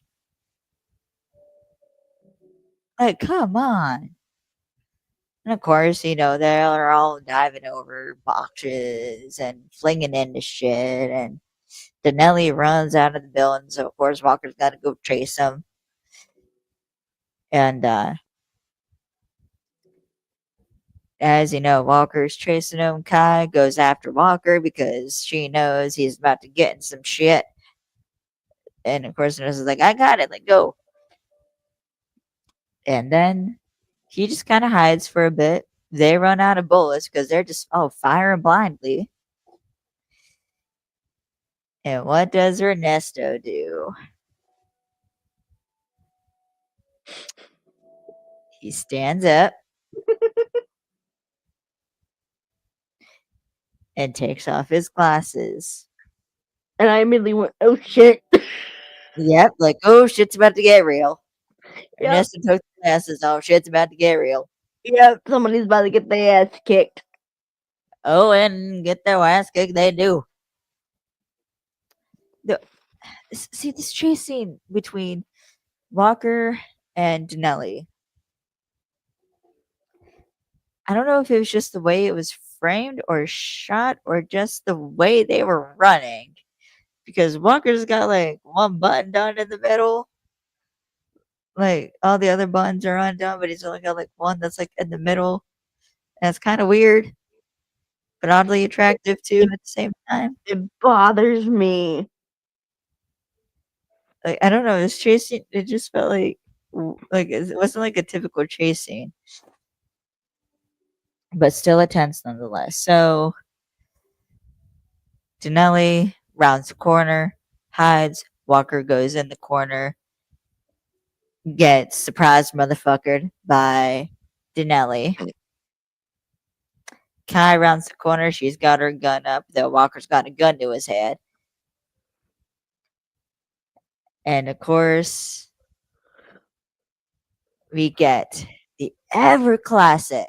Like, come on. And of course, they're all diving over boxes and flinging into shit. And Denelli runs out of the building, so of course Walker's got to go chase him. And as you know, Walker's chasing him. Kai goes after Walker because she knows he's about to get in some shit. And of course, Nurse is like, I got it, let go. And then he just kind of hides for a bit. They run out of bullets because they're just, firing blindly. And what does Ernesto do? He stands up and takes off his glasses. And I immediately went, oh shit. Yep, like, oh, shit's about to get real. Yep. Ernesto took the glasses off. Shit's about to get real. Yep, somebody's about to get their ass kicked. Oh, and get their ass kicked, they do. See, this chase scene between Walker and Denelli, I don't know if it was just the way it was framed or shot or just the way they were running. Because Walker's got like one button done in the middle. Like all the other buttons are undone, but he's only got like one that's like in the middle. And it's kind of weird, but oddly attractive too at the same time. It bothers me. Like, I don't know, this chase scene, it just felt like it wasn't like a typical chase scene, but still intense nonetheless. So Denelli rounds the corner, hides. Walker goes in the corner, gets surprised motherfuckered by Denelli. Kai rounds the corner. She's got her gun up, though Walker's got a gun to his head. And of course, we get the ever classic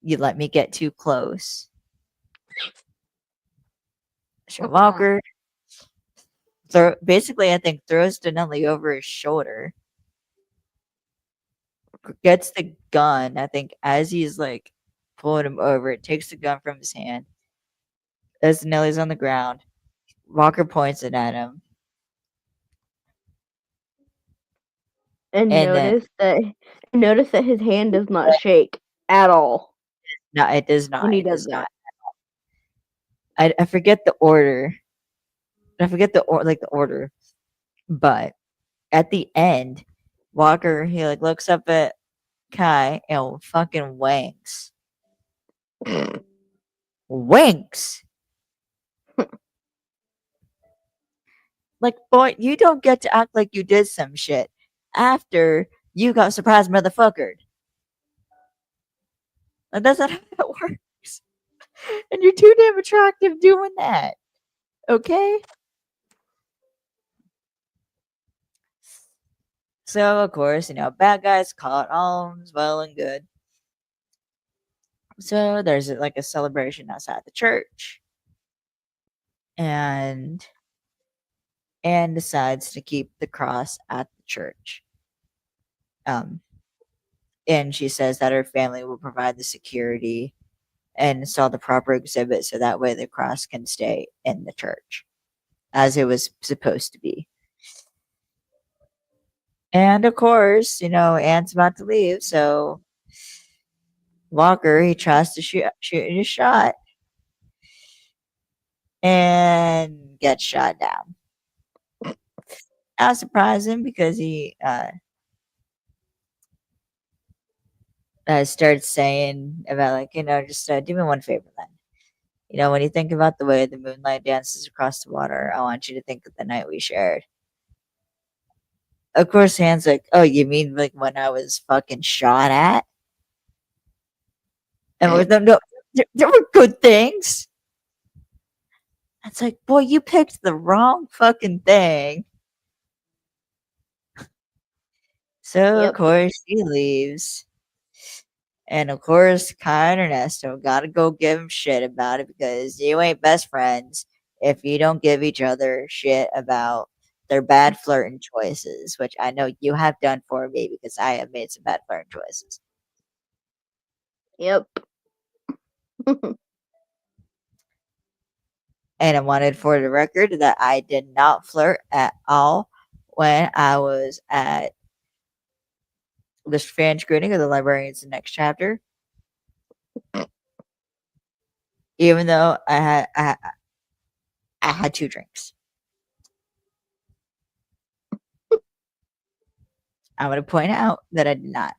"You let me get too close." So Walker basically, I think, throws Denelli over his shoulder, gets the gun. I think as he's like pulling him over, takes the gun from his hand. As Denelli's on the ground, Walker points it at him. And And then, notice that his hand does not shake at all no, it does not. when he It does does that. not. I forget the order. I forget the order, but at the end, Walker he like looks up at Kai and fucking winks. Winks. Like, boy, you don't get to act like you did some shit after you got surprised motherfuckered. Like, that's not how that works. And you're too damn attractive doing that. Okay? So, of course, bad guys caught, all's well and good. So, there's like a celebration outside the church. And Anne decides to keep the cross at the church. And she says that her family will provide the security and install the proper exhibit so that way the cross can stay in the church as it was supposed to be. And of course, Anne's about to leave, so Walker he tries to shoot a shot and gets shot down. Not surprising because starts saying about like, just do me one favor then. When you think about the way the moonlight dances across the water, I want you to think of the night we shared. Of course, Han's like, oh, you mean like when I was fucking shot at? And we're no, there were good things. It's like, boy, you picked the wrong fucking thing. So of Yep. course she leaves. And of course, Kai and Ernesto gotta go give him shit about it because you ain't best friends if you don't give each other shit about their bad flirting choices, which I know you have done for me because I have made some bad flirting choices. Yep. And I wanted for the record that I did not flirt at all when I was at the fan screening of The Librarians the next chapter. Even though I had 2 drinks. I'm gonna point out that I did not.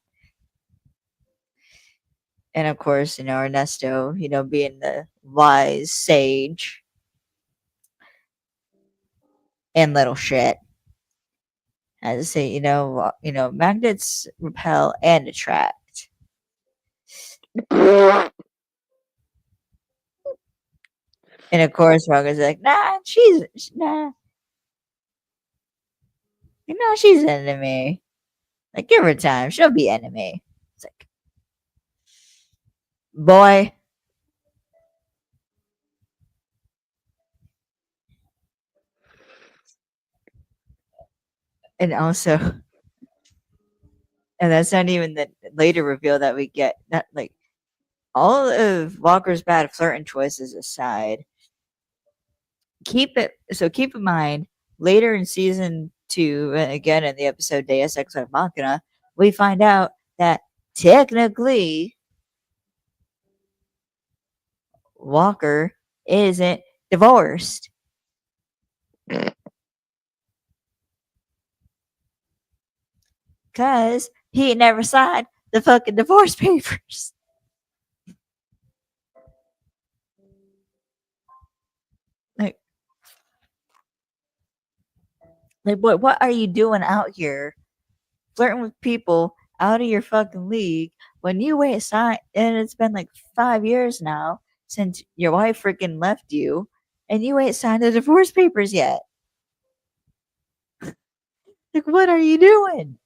And of course, Ernesto, being the wise sage and little shit, as I say, magnets repel and attract. And of course, Roger's like, nah, nah, she's enemy. Like, give her time, she'll be enemy. It's like, boy. And also, and that's not even the later reveal that we get. That like all of Walker's bad flirting choices aside, keep in mind later in season 2, again in the episode Deus Ex Machina, we find out that technically Walker isn't divorced. Cause he never signed the fucking divorce papers. Like, boy, what are you doing out here flirting with people out of your fucking league when you wait sign and it's been like 5 years now since your wife freaking left you and you ain't signed the divorce papers yet. Like, what are you doing?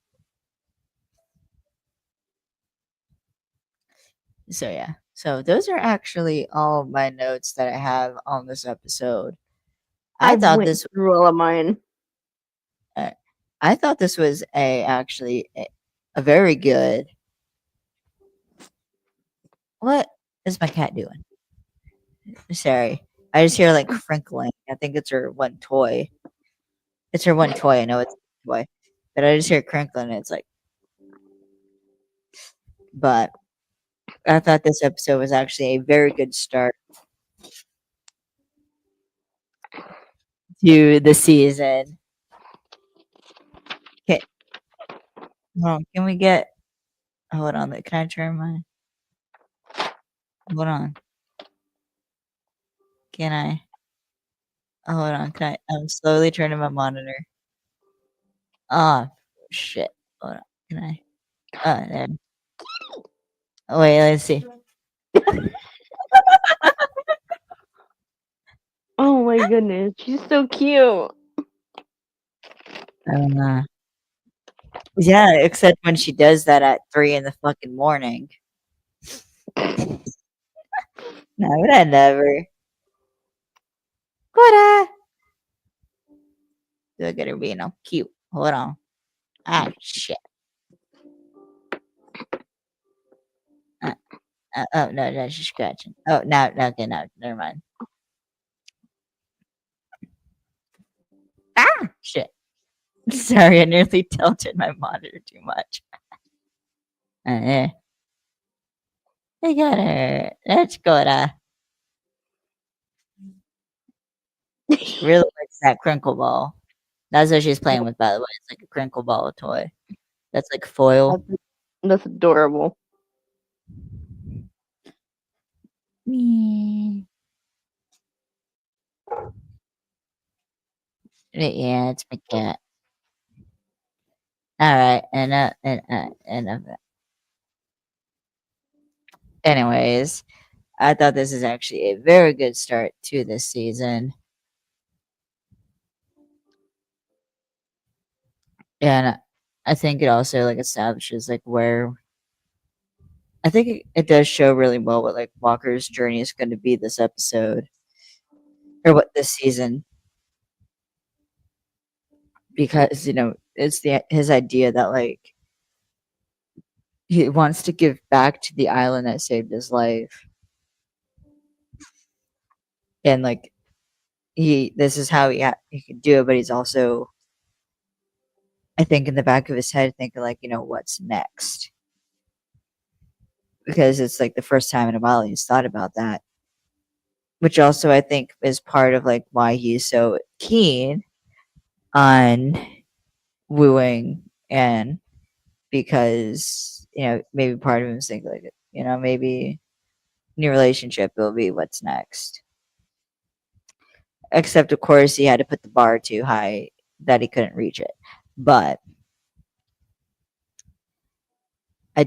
So yeah. So those are actually all my notes that I have on this episode. I I thought went this through all of mine. uh, I thought this was a very good. What is my cat doing? Sorry. I just hear like crinkling. I think it's her one toy. It's her one toy. I know it's a toy. But I just hear crinkling and it's like, but I thought this episode was actually a very good start to the season. Okay. Can we get hold on, can I turn my hold on. Can I hold on, I'm slowly turning my monitor. Oh shit. Hold on. Can I there. Oh, wait, let's see. Oh my goodness, she's so cute. Yeah, except when she does that at 3 in the fucking morning. No, but I never. What? Look at her being all cute. Hold on. Ah, shit. Oh, no, no, she's scratching. Oh, no, okay, no, never mind. Ah, shit. Sorry, I nearly tilted my monitor too much. Yeah. I got her. That's good. She really likes that crinkle ball. That's what she's playing with, by the way. It's like a crinkle ball toy. That's like foil. That's adorable. Yeah. Yeah, it's my cat. All right, anyways, I thought this is actually a very good start to this season, and I think it also like establishes like where I think it does show really well what like Walker's journey is going to be this episode or what this season because it's the his idea that like he wants to give back to the island that saved his life and like he this is how he could do it, but he's also I think in the back of his head thinking like what's next because it's like the first time in a while he's thought about that, which also I think is part of like why he's so keen on wooing and because maybe part of him is thinking like maybe new relationship will be what's next. Except of course he had to put the bar too high that he couldn't reach it. But I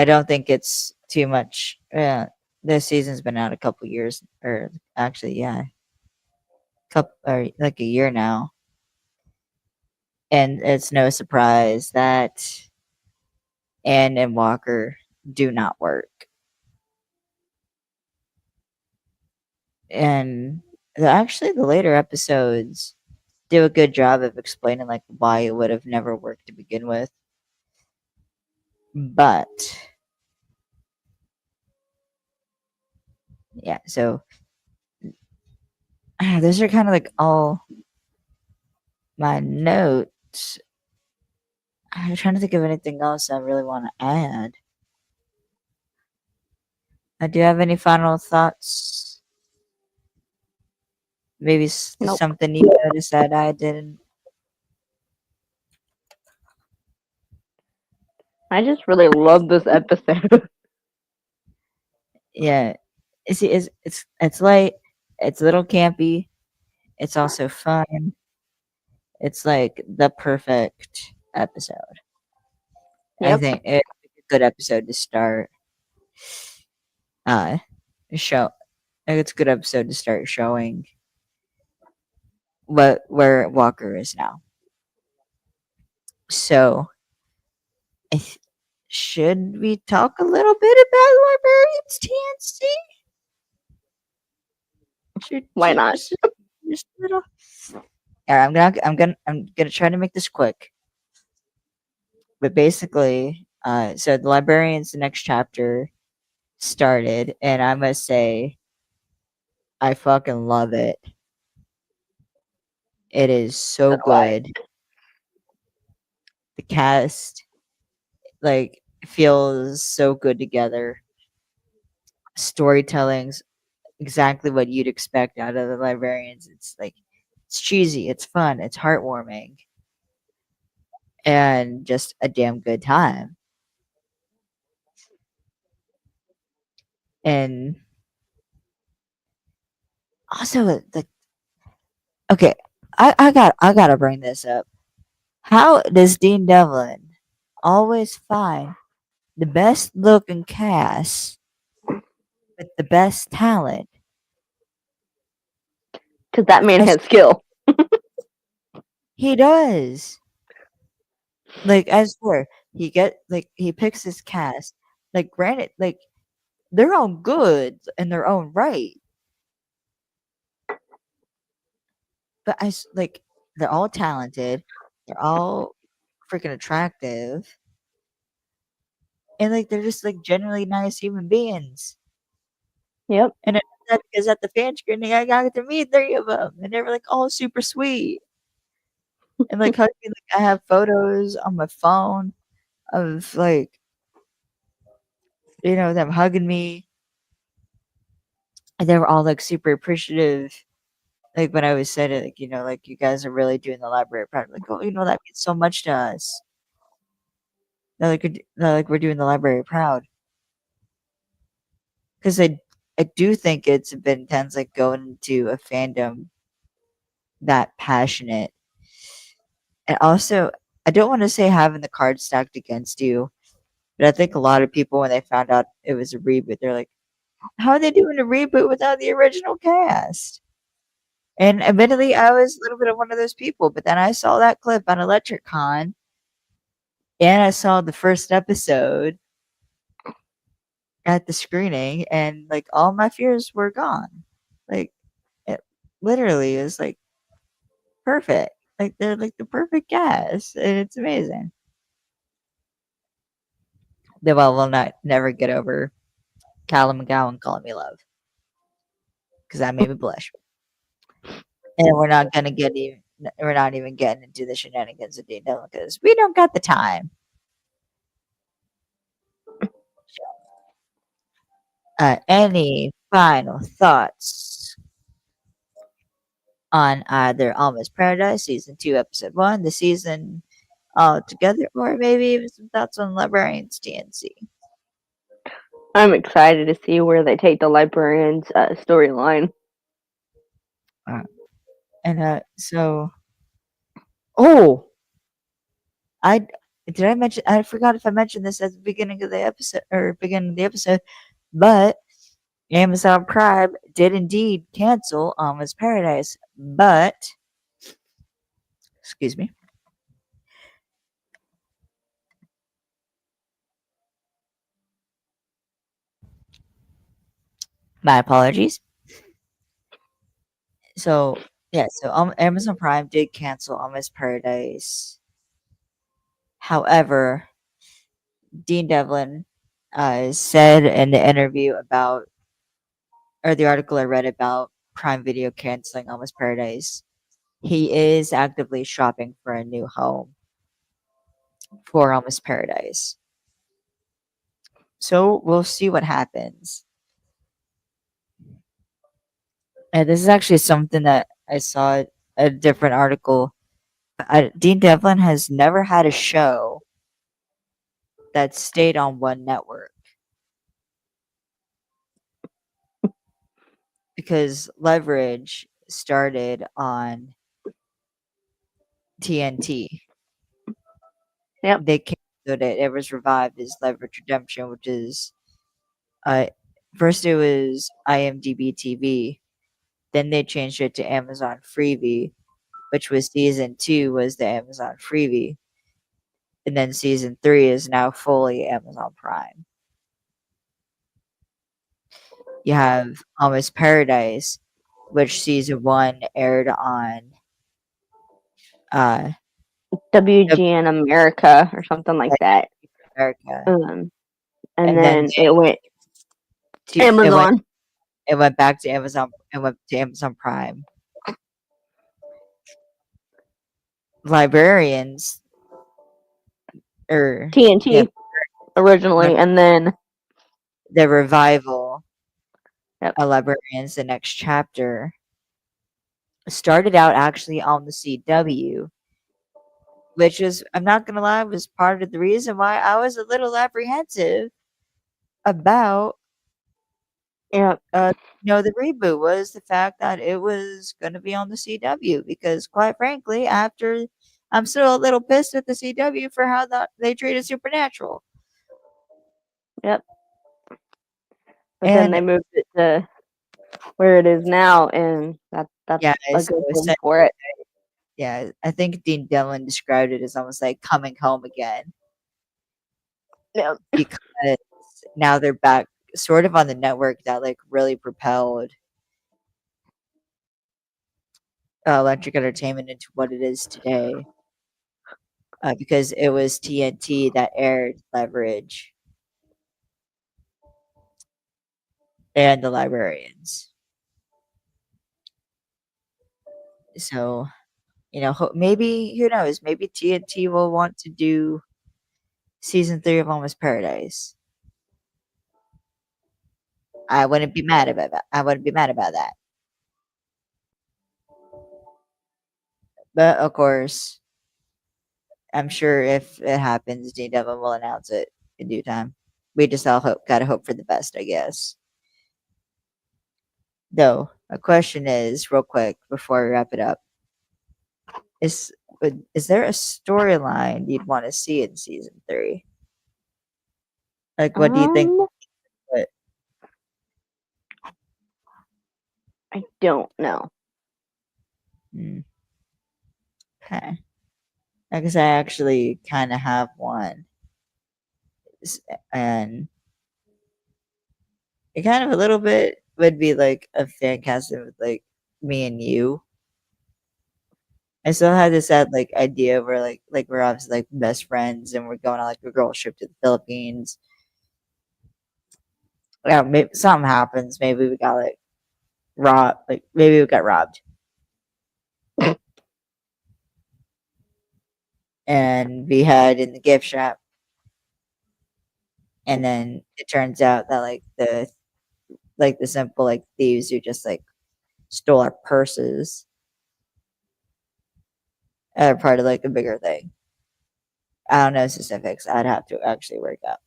don't think it's too much. This season's been out a couple years, or actually, yeah, couple or like a year now, and it's no surprise that Anne and Walker do not work. And actually, the later episodes do a good job of explaining like why it would have never worked to begin with. But yeah, so those are kind of like all my notes. I'm trying to think of anything else I really want to add. Do you have any final thoughts? Maybe Nope. something you noticed that I didn't. I just really love this episode. Yeah, it's light. It's a little campy. It's also fun. It's like the perfect episode. I Yep. think it's a good episode to start. Uh, show. I think it's a good episode to start showing what where Walker is now. So, I th- should we talk a little bit about librarians, TNC? Why Should not? just a little. All right, I'm gonna try to make this quick. But basically, so the librarians, the next chapter started, and I must say, I fucking love it. It is So so do I. good. The cast like feels so good together. Storytelling's exactly what you'd expect out of the librarians. It's like it's cheesy, it's fun, it's heartwarming, and just a damn good time. And also, the okay, I gotta bring this up. How does Dean Devlin always find the best looking cast with the best talent? Because that man I s has skill. He does. Like, I swear, he picks his cast. Like, granted, like, they're all good in their own right, but like, they're all talented, they're all freaking attractive, and, like, they're just, like, generally nice human beings. Yep. And I know that because at the fan screening, I got to meet 3 of them, and they were, like, all super sweet. And, like, hugging like, I have photos on my phone of, like, them hugging me, and they were all, like, super appreciative, like, when I was said it, like, like, "You guys are really doing the library proud." Like, "Oh, that means so much to us." They're like, "We're doing the library proud because they I do think it's a bit intense, like going into a fandom that passionate. And also, I don't want to say having the cards stacked against you, but I think a lot of people, when they found out it was a reboot, they're like, how are they doing a reboot without the original cast? And admittedly, I was a little bit of one of those people, but then I saw that clip on Electric Con and I saw the first episode at the screening, and like all my fears were gone. Like it literally is like perfect. Like they're like the perfect cast, and it's amazing. They will not never get over Callum McGowan calling me love because that made me blush. And we're not even getting into the shenanigans of Dean Dillon because we don't got the time. Any final thoughts on either Almost Paradise season 2, episode 1, the season altogether, or maybe even some thoughts on Librarians TNC? I'm excited to see where they take the librarian's storyline. Uh, and oh, I did I mention? I forgot if I mentioned this at the beginning of the episode or beginning of the episode, but Amazon Prime did indeed cancel Almost Paradise, but excuse me, my apologies. So yeah, so Amazon Prime did cancel Almost Paradise. However, Dean Devlin said in the interview about, or the article I read about Prime Video canceling Almost Paradise, he is actively shopping for a new home for Almost Paradise. So we'll see what happens. And this is actually something that I saw a different article. Dean Devlin has never had a show that stayed on one network because Leverage started on TNT. Yep. They canceled it. It was revived as Leverage Redemption, which is uh first it was IMDb TV, then they changed it to Amazon Freevee, which was season 2 was the Amazon Freevee, and then season 3 is now fully Amazon Prime. You have Almost Paradise, which season 1 aired on uh WGN America or something like that. America, Um, and and then then it went to Amazon. it went back to Amazon. It went to Amazon Prime. Librarians, or yeah, TNT originally, and then the revival yep, of Librarians, the next chapter, started out actually on the CW, which is, I'm not gonna lie, was part of the reason why I was a little apprehensive about yep, the reboot was the fact that it was gonna be on the CW because quite frankly, after I'm still a little pissed at the CW for how they treated Supernatural. yep. But then And they moved it to where it is now, and that's yeah, a so good thing essentially, for it. yeah, I think Dean Dillon described it as almost like coming home again Yep, because now they're back sort of on the network that like really propelled electric entertainment into what it is today, because it was TNT that aired Leverage and the Librarians. So, maybe, who knows, maybe TNT will want to do season 3 of Almost Paradise. I wouldn't be mad about that. I wouldn't be mad about that. But of course, I'm sure if it happens, Dean Devlin will announce it in due time. We just all gotta hope for the best, I guess. Though, my question is, real quick, before we wrap it up, is is there a storyline you'd want to see in season 3? Like, what do you think? Um, What, I don't know. hmm, okay. Because I actually kind of have one, and it kind of a little bit would be like a fan casting with like me and you. I still had this like idea where like we're obviously like best friends and we're going on like a girl trip to the Philippines. Yeah, maybe something happens. Maybe we got like robbed. Like maybe we got robbed, and we had in the gift shop. And then it turns out that like the simple like thieves who just like stole our purses are part of like a bigger thing. I don't know specifics. I'd have to actually work out,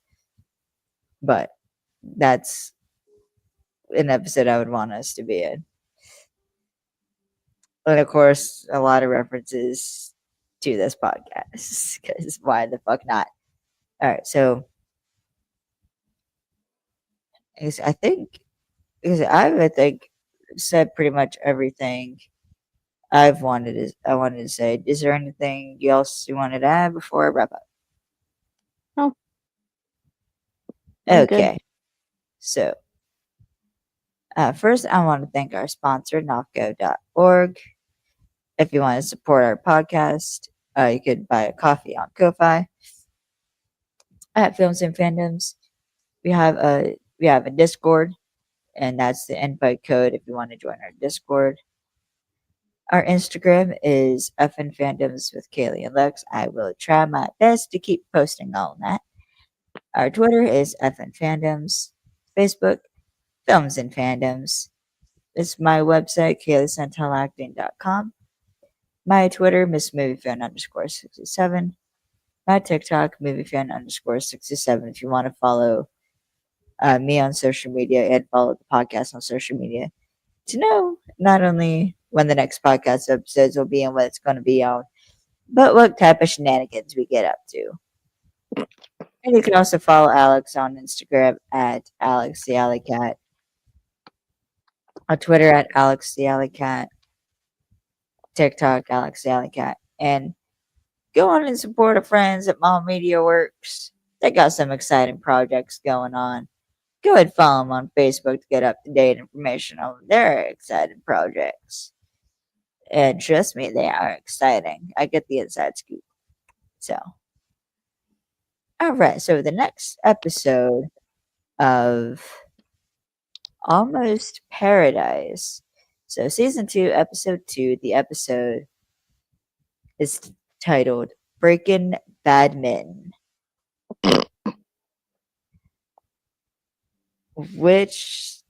but that's an episode I would want us to be in. And of course, a lot of references to this podcast because why the fuck not? All right, so I think because I think said pretty much everything I wanted to say. Is there anything else you wanted to add before I wrap up? No, I'm good. Okay, so first I want to thank our sponsor, Nofco.org. If you want to support our podcast, you could buy a coffee on Ko-Fi at Films and Fandoms. We have a Discord, and that's the invite code if you want to join our Discord. Our Instagram is FN Fandoms with Kaylee and Lex. I will try my best to keep posting all that. Our Twitter is FN Fandoms. Facebook, Films and Fandoms. It's my website, KayleeSantelacting.com. My Twitter, MissMovieFan_67. My TikTok, MovieFan underscore 67. If you want to follow me on social media and follow the podcast on social media to know not only when the next podcast episodes will be and what it's going to be on, but what type of shenanigans we get up to. And you can also follow Alex on Instagram at Alex the Alley Cat, on Twitter at Alex the Alley Cat, TikTok Alex the Alley Cat, and go on and support our friends at Mall Media Works. They got some exciting projects going on. Go ahead and follow them on Facebook to get up to date information on their exciting projects. And trust me, they are exciting. I get the inside scoop. So, all right. So, the next episode of Almost Paradise. So, season 2, episode 2, the episode is titled Breaking Badminton, which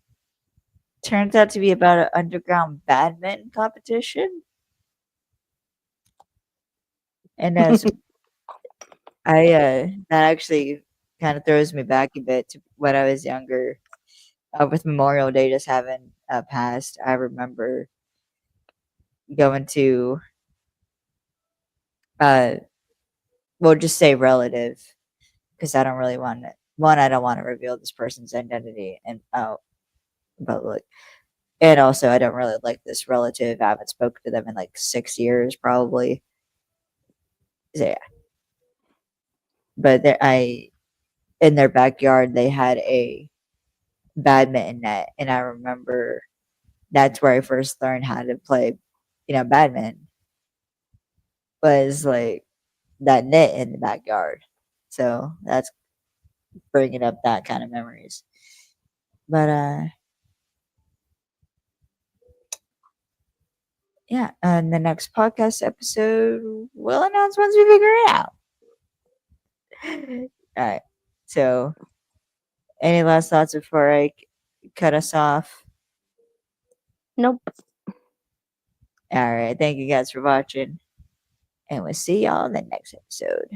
turns out to be about an underground badminton competition. And as that actually kind of throws me back a bit to when I was younger. With Memorial Day just having passed, I remember going to, uh, well, just say relative, because I don't really want to. One, I don't want to reveal this person's identity and public, and also I don't really like this relative. I haven't spoken to them in like 6 years, probably. So, yeah, but I in their backyard they had a badminton net, and I remember that's where I first learned how to play, badminton was like that net in the backyard. So that's bringing up that kind of memories. But yeah, and the next podcast episode we'll announce once we figure it out. All right. So, any last thoughts before I cut us off? Nope. All right. Thank you guys for watching, and we'll see y'all in the next episode.